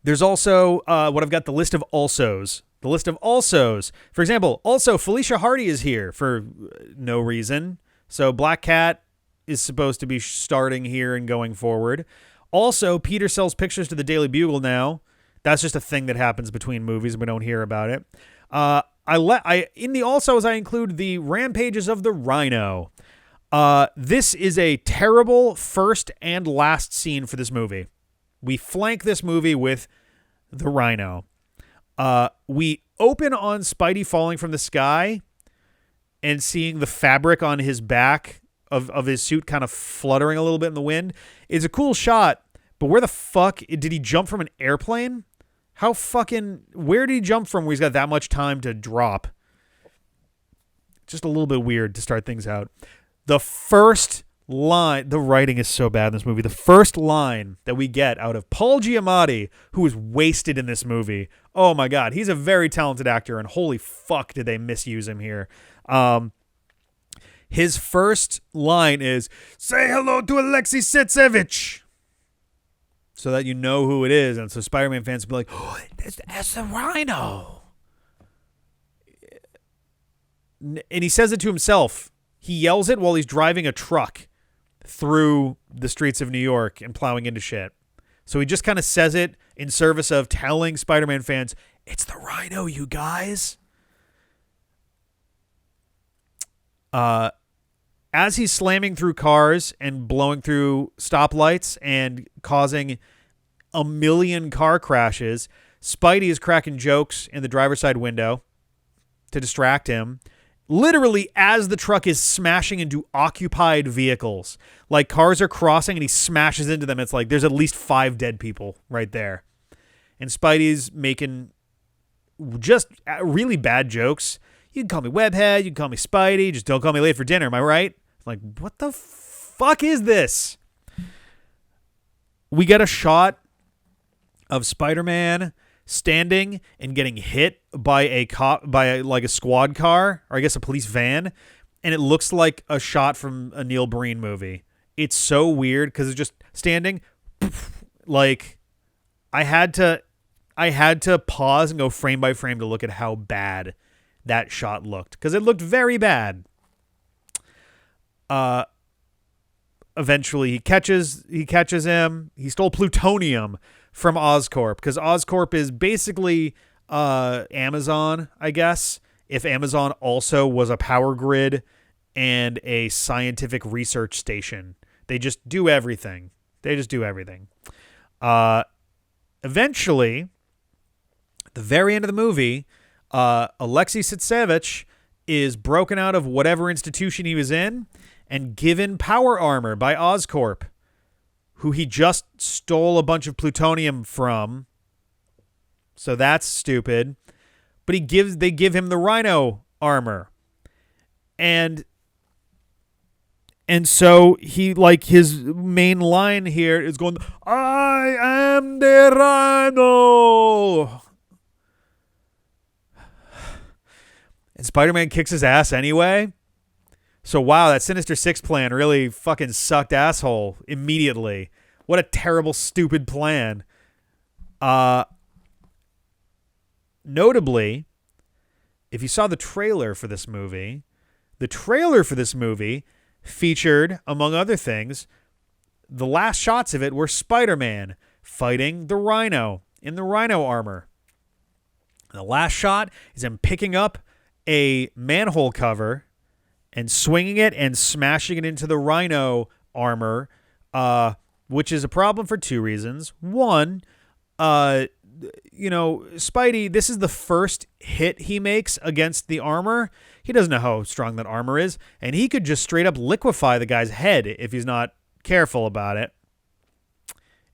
There's also what I've got, the list of alsos. The list of alsos. For example, also Felicia Hardy is here for no reason. So Black Cat is supposed to be starting here and going forward. Also, Peter sells pictures to the Daily Bugle now. That's just a thing that happens between movies. We don't hear about it. In the alsos, I include the rampages of the Rhino. This is a terrible first and last scene for this movie. We flank this movie with the Rhino. We open on Spidey falling from the sky and seeing the fabric on his back of his suit kind of fluttering a little bit in the wind. It's a cool shot, but where the fuck did he jump from? An airplane? Where did he jump from where he's got that much time to drop? Just a little bit weird to start things out. The first line, the writing is so bad in this movie. The first line that we get out of Paul Giamatti, who is wasted in this movie. Oh my God, he's a very talented actor, and holy fuck did they misuse him here. His first line is, "Say hello to Alexei Setsevich," so that you know who it is. And so Spider-Man fans will be like, oh, that's the Rhino. And he says it to himself. He yells it while he's driving a truck through the streets of New York and plowing into shit. So he just kind of says it in service of telling Spider-Man fans, it's the Rhino, you guys. As he's slamming through cars and blowing through stoplights and causing a million car crashes, Spidey is cracking jokes in the driver's side window to distract him. Literally, as the truck is smashing into occupied vehicles, like cars are crossing and he smashes into them. It's like there's at least 5 dead people right there. And Spidey's making just really bad jokes. You can call me Webhead. You can call me Spidey. Just don't call me late for dinner. Am I right? Like, what the fuck is this? we get a shot of Spider-Man standing and getting hit by a squad car, or I guess a police van, and it looks like a shot from a Neil Breen movie. It's so weird because it's just standing. Like, I had to pause and go frame by frame to look at how bad that shot looked, because it looked very bad. Eventually he catches him. He stole plutonium from Oscorp, because Oscorp is basically Amazon, I guess, if Amazon also was a power grid and a scientific research station. They just do everything. Eventually, at the very end of the movie, Alexei Sitsevich is broken out of whatever institution he was in and given power armor by Oscorp, who he just stole a bunch of plutonium from. So that's stupid. But they give him the Rhino armor. And so he, like, his main line here is going, "I am the Rhino." And Spider-Man kicks his ass anyway. So wow, that Sinister Six plan really fucking sucked asshole immediately. What a terrible, stupid plan. Notably, if you saw the trailer for this movie featured, among other things, the last shots of it were Spider-Man fighting the Rhino in the Rhino armor. And the last shot is him picking up a manhole cover and swinging it and smashing it into the Rhino armor, which is a problem for two reasons. One, Spidey, this is the first hit he makes against the armor. He doesn't know how strong that armor is, and he could just straight up liquefy the guy's head if he's not careful about it.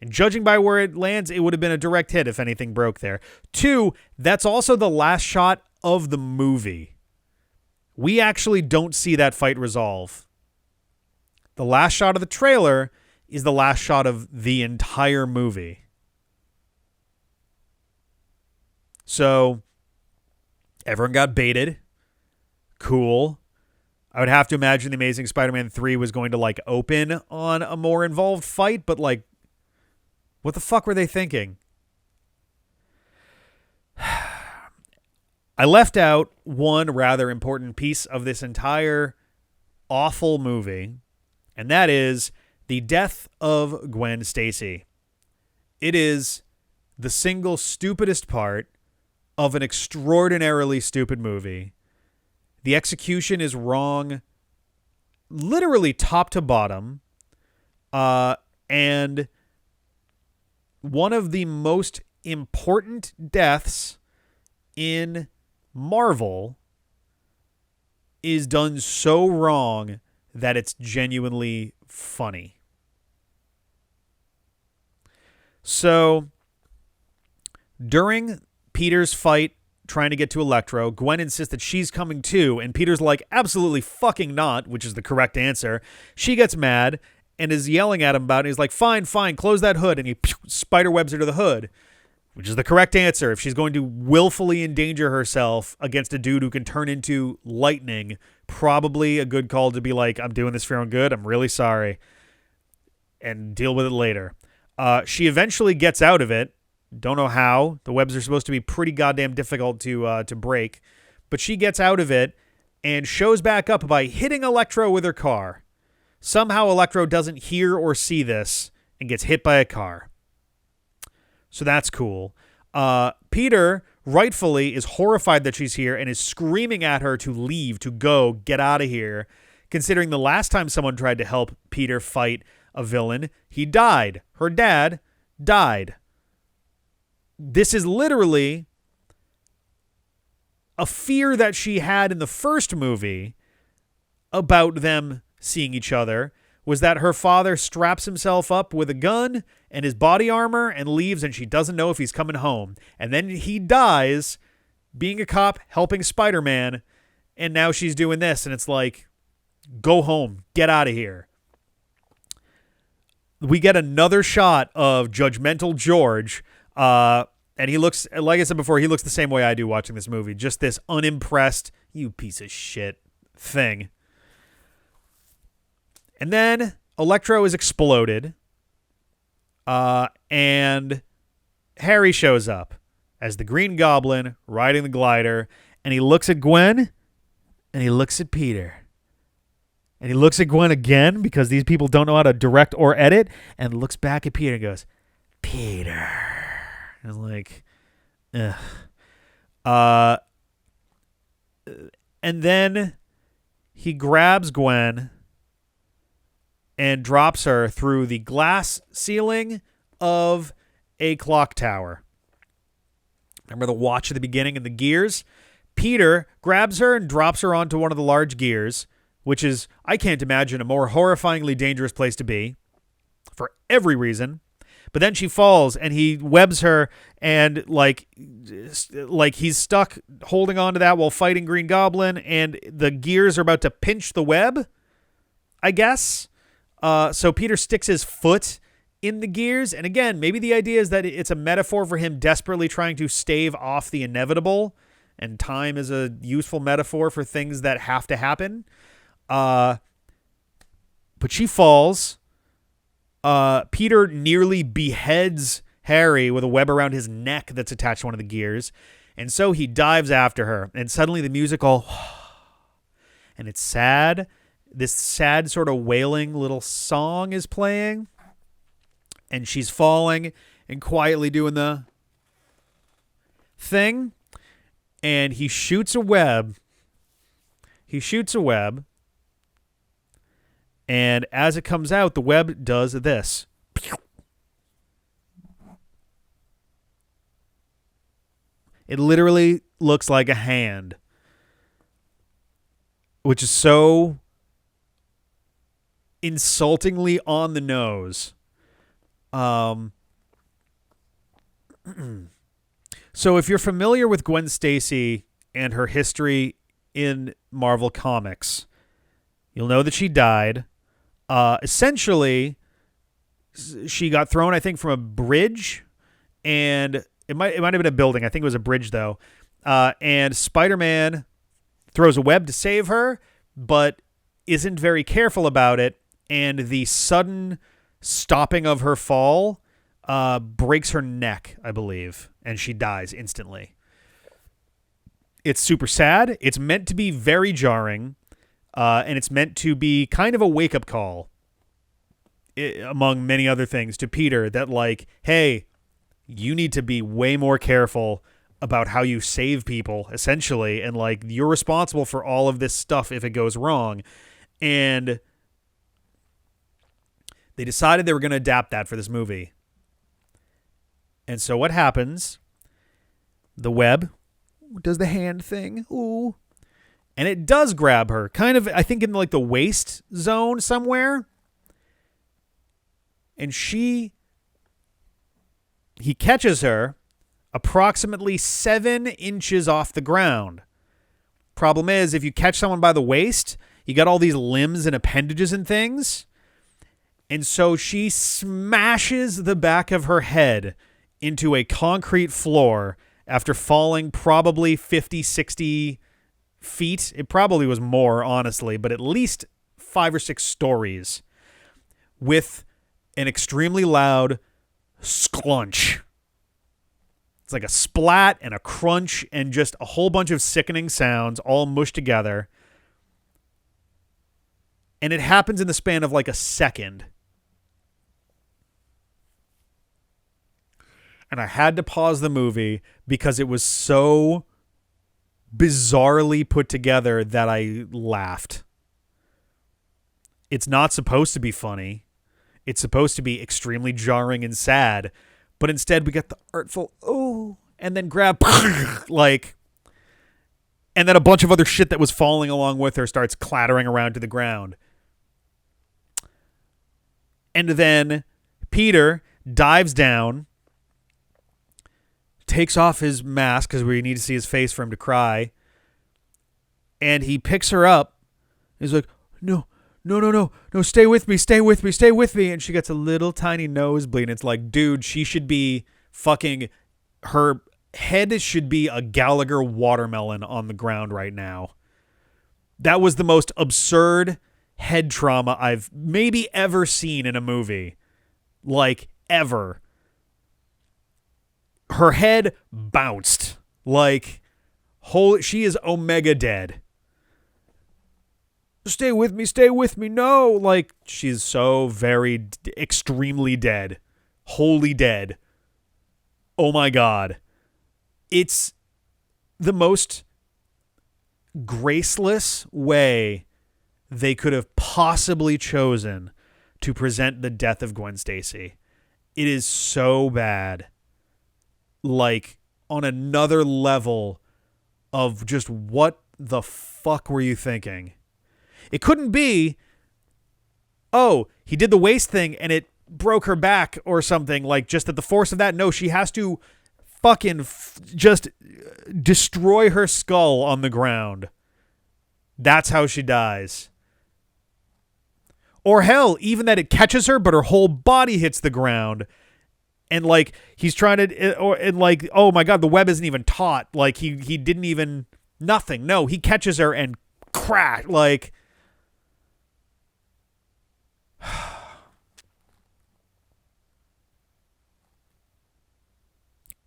And judging by where it lands, it would have been a direct hit if anything broke there. Two, that's also the last shot of the movie. We actually don't see that fight resolve. The last shot of the trailer is the last shot of the entire movie. So everyone got baited. Cool. I would have to imagine The Amazing Spider-Man 3 was going to, like, open on a more involved fight, but, like, what the fuck were they thinking? I left out one rather important piece of this entire awful movie, and that is the death of Gwen Stacy. It is the single stupidest part of an extraordinarily stupid movie. The execution is wrong, literally top to bottom, and one of the most important deaths in Marvel is done so wrong that it's genuinely funny. So, during Peter's fight trying to get to Electro, Gwen insists that she's coming too, and Peter's like, absolutely fucking not, which is the correct answer. She gets mad and is yelling at him about it. He's like, fine, close that hood, and he spiderwebs her to the hood, which is the correct answer. If she's going to willfully endanger herself against a dude who can turn into lightning, probably a good call to be like, I'm doing this for your own good, I'm really sorry, and deal with it later. She eventually gets out of it. Don't know how. The webs are supposed to be pretty goddamn difficult to break. But she gets out of it and shows back up by hitting Electro with her car. Somehow Electro doesn't hear or see this and gets hit by a car. So that's cool. Peter, rightfully, is horrified that she's here and is screaming at her to leave, to go, get out of here. Considering the last time someone tried to help Peter fight a villain, he died. Her dad died. This is literally a fear that she had in the first movie about them seeing each other, was that her father straps himself up with a gun and his body armor and leaves, and she doesn't know if he's coming home. And then he dies being a cop, helping Spider-Man, and now she's doing this, and it's like, go home, get out of here. we get another shot of judgmental George. And he looks, like I said before, he looks the same way I do watching this movie. Just this unimpressed, you piece of shit thing. And then Electro is exploded. And Harry shows up as the Green Goblin riding the glider. And he looks at Gwen. And he looks at Peter. And he looks at Gwen again because these people don't know how to direct or edit. And looks back at Peter and goes, Peter. And I'm like, ugh. And then he grabs Gwen and drops her through the glass ceiling of a clock tower. Remember the watch at the beginning and the gears? Peter grabs her and drops her onto one of the large gears, which is, I can't imagine, a more horrifyingly dangerous place to be for every reason. But then she falls and he webs her and like he's stuck holding on to that while fighting Green Goblin, and the gears are about to pinch the web, I guess. So Peter sticks his foot in the gears. And again, maybe the idea is that it's a metaphor for him desperately trying to stave off the inevitable, and time is a useful metaphor for things that have to happen. But she falls. Peter nearly beheads Harry with a web around his neck that's attached to one of the gears. And so he dives after her. And suddenly the music all... And it's sad. This sad sort of wailing little song is playing. And she's falling and quietly doing the thing. And he shoots a web. And as it comes out, the web does this. It literally looks like a hand, which is so insultingly on the nose. So if you're familiar with Gwen Stacy and her history in Marvel Comics, you'll know that she died. Essentially, she got thrown, I think, from a bridge, and it might have been a building. I think it was a bridge, though. And Spider-Man throws a web to save her, but isn't very careful about it, and the sudden stopping of her fall breaks her neck, I believe, and she dies instantly. It's super sad. It's meant to be very jarring. And it's meant to be kind of a wake-up call, among many other things, to Peter that, like, hey, you need to be way more careful about how you save people, essentially, and, like, you're responsible for all of this stuff if it goes wrong. And they decided they were going to adapt that for this movie. And so what happens? The web does the hand thing. Ooh. And it does grab her, kind of, I think, in like the waist zone somewhere. And he catches her approximately 7 inches off the ground. Problem is, if you catch someone by the waist, you got all these limbs and appendages and things. And so she smashes the back of her head into a concrete floor after falling probably 50, 60 feet. It probably was more, honestly, but at least 5 or 6 stories with an extremely loud sklunch. It's like a splat and a crunch and just a whole bunch of sickening sounds all mushed together. And it happens in the span of like a second. And I had to pause the movie because it was so bizarrely put together that I laughed. It's not supposed to be funny. It's supposed to be extremely jarring and sad. But instead we get the artful, oh, and then grab, like, and then a bunch of other shit that was falling along with her starts clattering around to the ground. And then Peter dives down, takes off his mask because we need to see his face for him to cry. And he picks her up. He's like, no, no, stay with me, stay with me, stay with me. And she gets a little tiny nosebleed. And it's like, dude, she should be fucking, her head should be a Gallagher watermelon on the ground right now. That was the most absurd head trauma I've maybe ever seen in a movie. Like, ever. Her head bounced. Like, she is Omega dead. Stay with me, no. Like, she's so very, extremely dead. Wholly dead. Oh my God. It's the most graceless way they could have possibly chosen to present the death of Gwen Stacy. It is so bad. Like, on another level of just what the fuck were you thinking? It couldn't be, oh, he did the waist thing and it broke her back or something, like just at the force of that. No, she has to fucking just destroy her skull on the ground. That's how she dies. Or hell, even that it catches her, but her whole body hits the ground. And like, he's trying to, and like, oh my God, the web isn't even taut. Like, he didn't even, nothing. No, he catches her and crack, like,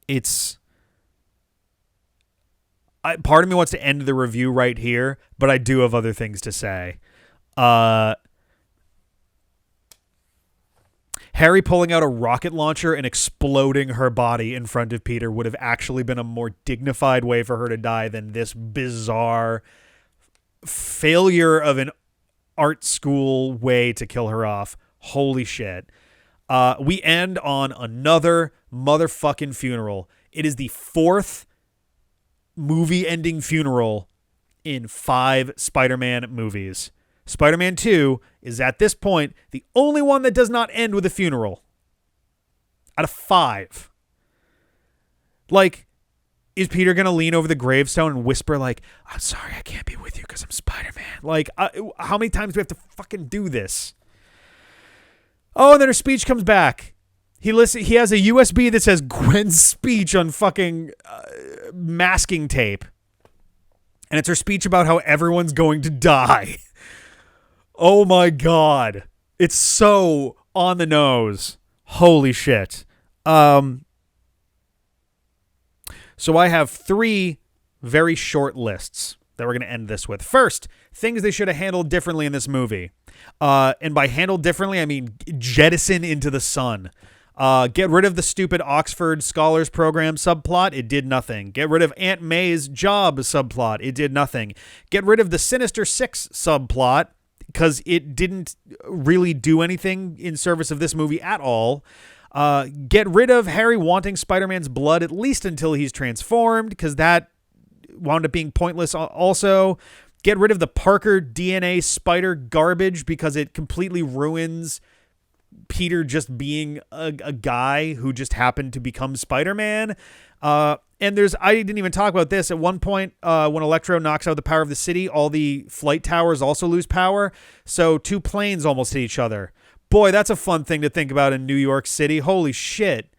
it's, part of me wants to end the review right here, but I do have other things to say. Harry pulling out a rocket launcher and exploding her body in front of Peter would have actually been a more dignified way for her to die than this bizarre failure of an art school way to kill her off. Holy shit. We end on another motherfucking funeral. It is the 4th movie-ending funeral in 5 Spider-Man movies. Spider-Man 2 is, at this point, the only one that does not end with a funeral. Out of 5. Like, is Peter going to lean over the gravestone and whisper, like, I'm sorry, I can't be with you because I'm Spider-Man? Like, how many times do we have to fucking do this? Oh, and then her speech comes back. He has a USB that says Gwen's speech on fucking masking tape. And it's her speech about how everyone's going to die. Oh my God. It's so on the nose. Holy shit. So I have 3 very short lists that we're going to end this with. First, things they should have handled differently in this movie. And by handled differently, I mean jettison into the sun. Get rid of the stupid Oxford Scholars Program subplot. It did nothing. Get rid of Aunt May's job subplot. It did nothing. Get rid of the Sinister Six subplot because it didn't really do anything in service of this movie at all. Get rid of Harry wanting Spider-Man's blood, at least until he's transformed, because that wound up being pointless also. Get rid of the Parker DNA spider garbage because it completely ruins Peter just being a guy who just happened to become Spider-Man. And I didn't even talk about this. At one point, when Electro knocks out the power of the city, all the flight towers also lose power. So 2 planes almost hit each other. Boy, that's a fun thing to think about in New York City. Holy shit.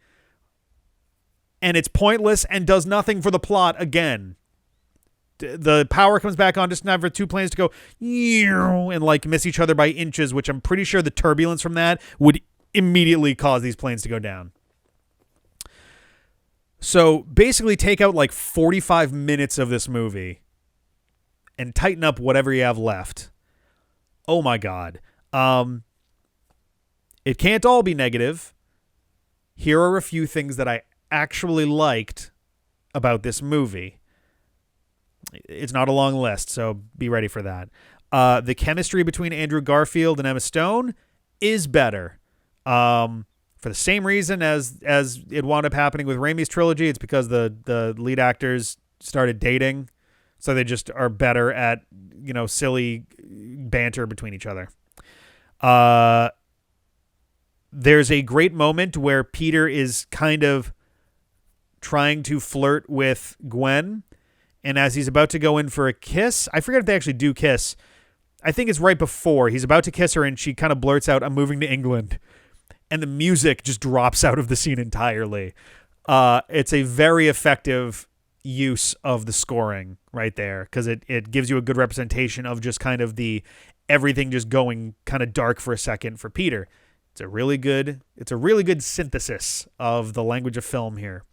And it's pointless and does nothing for the plot again. The power comes back on just enough for 2 planes to go and like miss each other by inches, which I'm pretty sure the turbulence from that would immediately cause these planes to go down. So basically take out like 45 minutes of this movie and tighten up whatever you have left. Oh my God. It can't all be negative. Here are a few things that I actually liked about this movie. It's not a long list, so be ready for that. The chemistry between Andrew Garfield and Emma Stone is better. For the same reason as it wound up happening with Raimi's trilogy. It's because the lead actors started dating, so they just are better at, silly banter between each other. There's a great moment where Peter is kind of trying to flirt with Gwen, and as he's about to go in for a kiss, I forget if they actually do kiss. I think it's right before he's about to kiss her and she kind of blurts out, "I'm moving to England." And the music just drops out of the scene entirely. It's a very effective use of the scoring right there, because it gives you a good representation of just kind of the everything just going kind of dark for a second for Peter. It's a really good synthesis of the language of film here.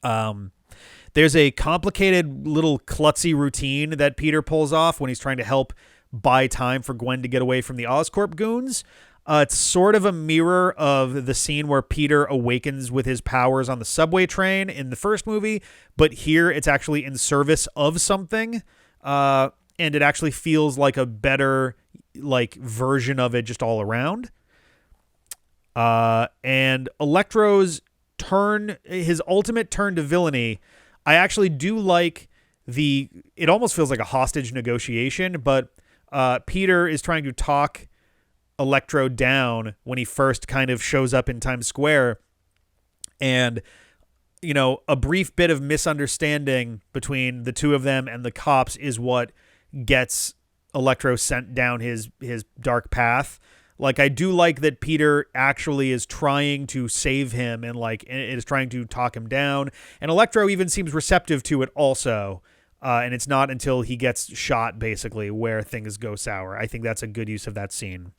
There's a complicated little klutzy routine that Peter pulls off when he's trying to help buy time for Gwen to get away from the Oscorp goons. It's sort of a mirror of the scene where Peter awakens with his powers on the subway train in the first movie, but here it's actually in service of something, and it actually feels like a better version of it just all around. And Electro's turn, his ultimate turn to villainy, I actually do like it almost feels like a hostage negotiation, but Peter is trying to talk Electro down when he first kind of shows up in Times Square, and a brief bit of misunderstanding between the two of them and the cops is what gets Electro sent down his dark path. I do like that Peter actually is trying to save him and is trying to talk him down, and Electro even seems receptive to it also. And it's not until he gets shot basically where things go sour. I think that's a good use of that scene.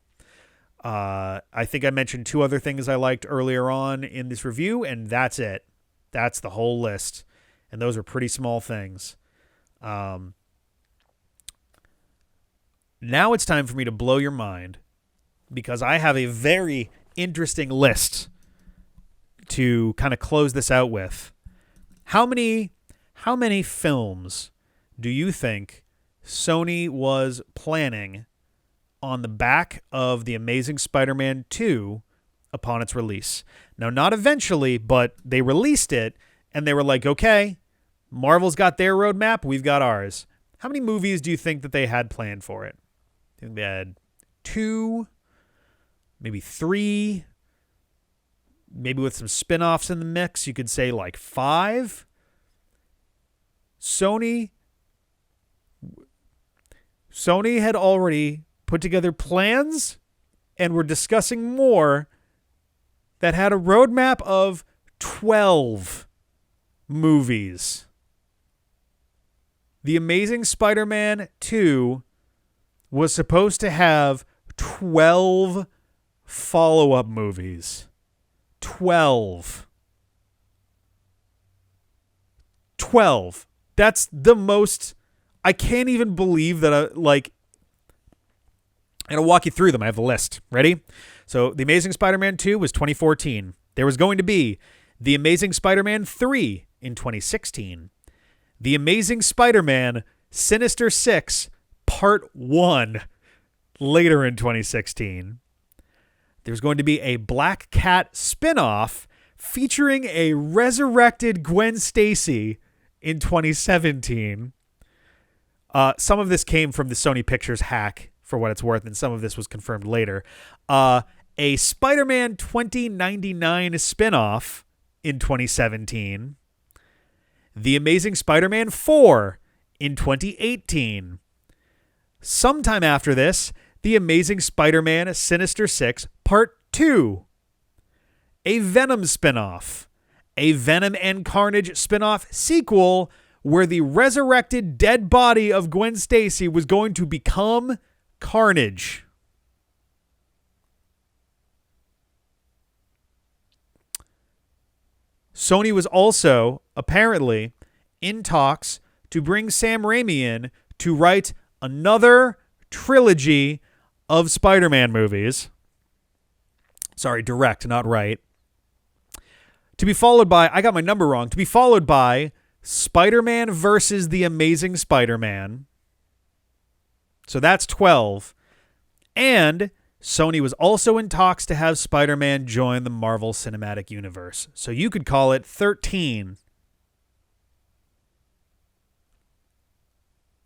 I think I mentioned two other things I liked earlier on in this review, and that's it. That's the whole list. And those are pretty small things. Now it's time for me to blow your mind, because I have a very interesting list to kind of close this out with. How many films do you think Sony was planning on the back of The Amazing Spider-Man 2 upon its release? Now, not eventually, but they released it, and they were like, okay, Marvel's got their roadmap, we've got ours. How many movies do you think that they had planned for it? I think they had 2, maybe 3, maybe with some spin-offs in the mix, you could say 5. Sony had already put together plans and were discussing more that had a roadmap of 12 movies. The Amazing Spider-Man 2 was supposed to have 12 follow-up movies. 12. That's the most... I can't even believe that I'm going to walk you through them. I have the list. Ready? So The Amazing Spider-Man 2 was 2014. There was going to be The Amazing Spider-Man 3 in 2016. The Amazing Spider-Man Sinister Six Part 1 later in 2016. There's going to be a Black Cat spinoff featuring a resurrected Gwen Stacy in 2017. Some of this came from the Sony Pictures hack, for what it's worth, and some of this was confirmed later. A Spider-Man 2099 spinoff in 2017. The Amazing Spider-Man 4 in 2018. Sometime after this, The Amazing Spider-Man Sinister Six Part 2. A Venom spinoff. A Venom and Carnage spinoff sequel where the resurrected dead body of Gwen Stacy was going to become Carnage. Sony was also, apparently, in talks to bring Sam Raimi in to write another trilogy of Spider-Man movies. Sorry, direct, not write. To be followed by, I got my number wrong, to be followed by Spider-Man versus the Amazing Spider-Man. So that's 12. And Sony was also in talks to have Spider-Man join the Marvel Cinematic Universe. So you could call it 13.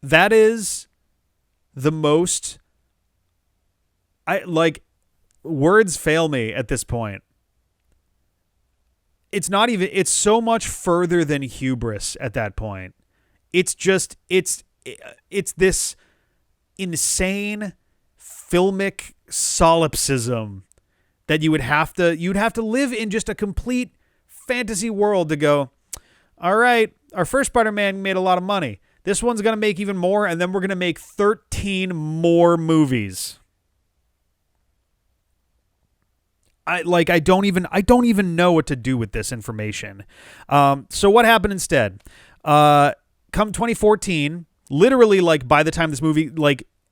That is the most... words fail me at this point. It's not even... It's so much further than hubris at that point. It's just... It's this insane filmic solipsism that you'd have to live in just a complete fantasy world to go, all right, our first Spider-Man made a lot of money. This one's going to make even more, and then we're going to make 13 more movies. I don't even know what to do with this information. So what happened instead? Come 2014, literally by the time this movie,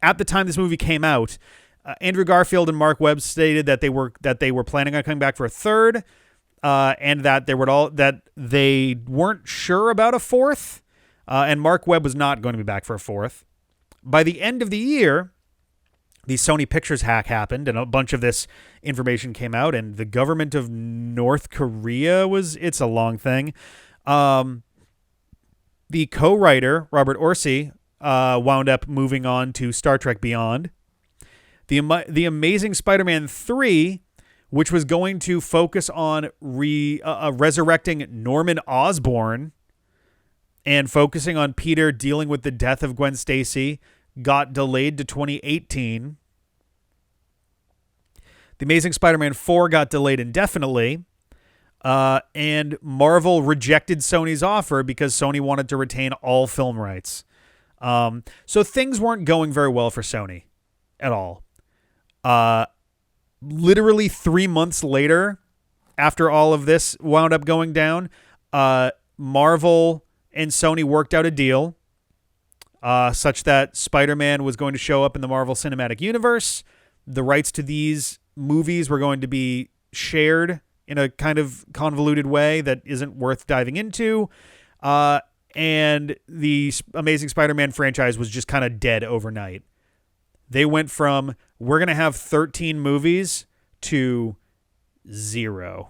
at the time this movie came out, Andrew Garfield and Marc Webb stated that they were planning on coming back for a third, and that they weren't sure about a fourth, and Marc Webb was not going to be back for a fourth. By the end of the year, the Sony Pictures hack happened, and a bunch of this information came out, and the government of North Korea it's a long thing. The co-writer, Robert Orci, wound up moving on to Star Trek Beyond. The Amazing Spider-Man 3, which was going to focus on resurrecting Norman Osborn and focusing on Peter dealing with the death of Gwen Stacy, got delayed to 2018. The Amazing Spider-Man 4 got delayed indefinitely. And Marvel rejected Sony's offer because Sony wanted to retain all film rights. So things weren't going very well for Sony at all. Literally 3 months later, after all of this wound up going down, Marvel and Sony worked out a deal such that Spider-Man was going to show up in the Marvel Cinematic Universe. The rights to these movies were going to be shared in a kind of convoluted way that isn't worth diving into. And the Amazing Spider-Man franchise was just kind of dead overnight. They went from, we're going to have 13 movies, to 0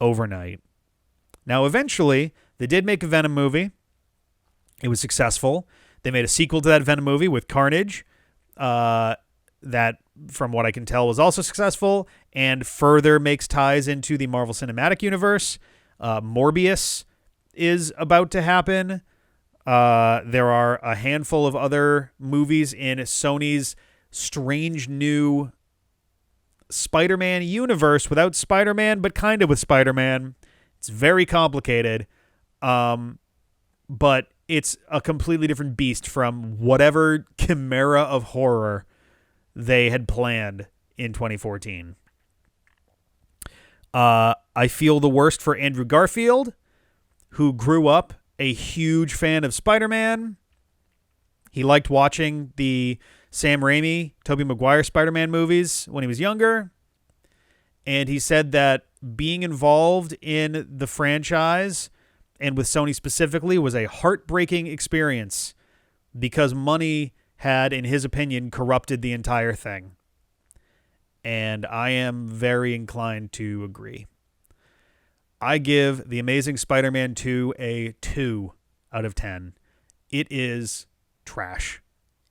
overnight. Now, eventually, they did make a Venom movie. It was successful. They made a sequel to that Venom movie with Carnage. That, from what I can tell, was also successful and further makes ties into the Marvel Cinematic Universe. Morbius is about to happen. There are a handful of other movies in Sony's strange new Spider-Man universe without Spider-Man, but kind of with Spider-Man. It's very complicated. But it's a completely different beast from whatever chimera of horror they had planned in 2014. I feel the worst for Andrew Garfield, who grew up a huge fan of Spider-Man. He liked watching the Sam Raimi, Tobey Maguire Spider-Man movies when he was younger. And he said that being involved in the franchise, and with Sony specifically, was a heartbreaking experience because money had, in his opinion, corrupted the entire thing. And I am very inclined to agree. I give The Amazing Spider-Man 2 a 2 out of 10. It is trash.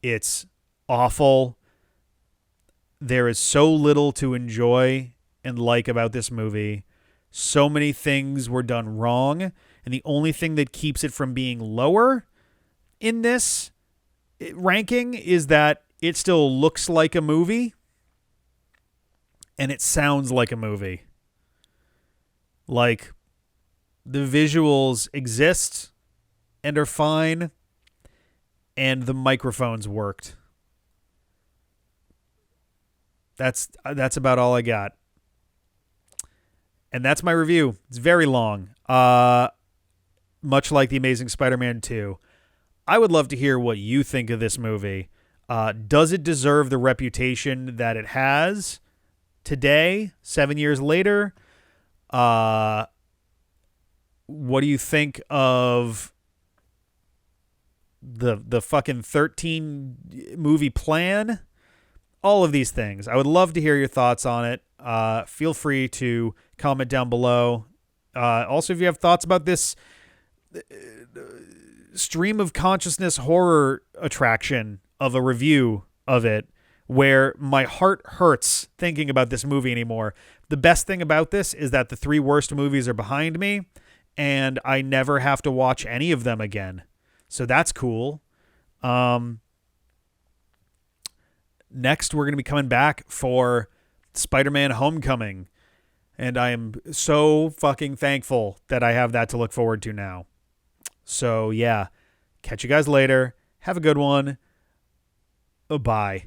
It's awful. There is so little to enjoy and like about this movie. So many things were done wrong, and the only thing that keeps it from being lower in this ranking is that it still looks like a movie and it sounds like a movie. Like, the visuals exist and are fine, and the microphones worked. That's about all I got. And that's my review. It's very long. Much like The Amazing Spider-Man 2. I would love to hear what you think of this movie. Does it deserve the reputation that it has today, 7 years later? What do you think of the fucking 13 movie plan? All of these things. I would love to hear your thoughts on it. Feel free to comment down below. Also, if you have thoughts about this stream of consciousness horror attraction of a review of it, where my heart hurts thinking about this movie anymore. The best thing about this is that the 3 worst movies are behind me, and I never have to watch any of them again. So that's cool. next we're going to be coming back for Spider-Man Homecoming. And I am so fucking thankful that I have that to look forward to now. So, yeah. Catch you guys later. Have a good one. Bye.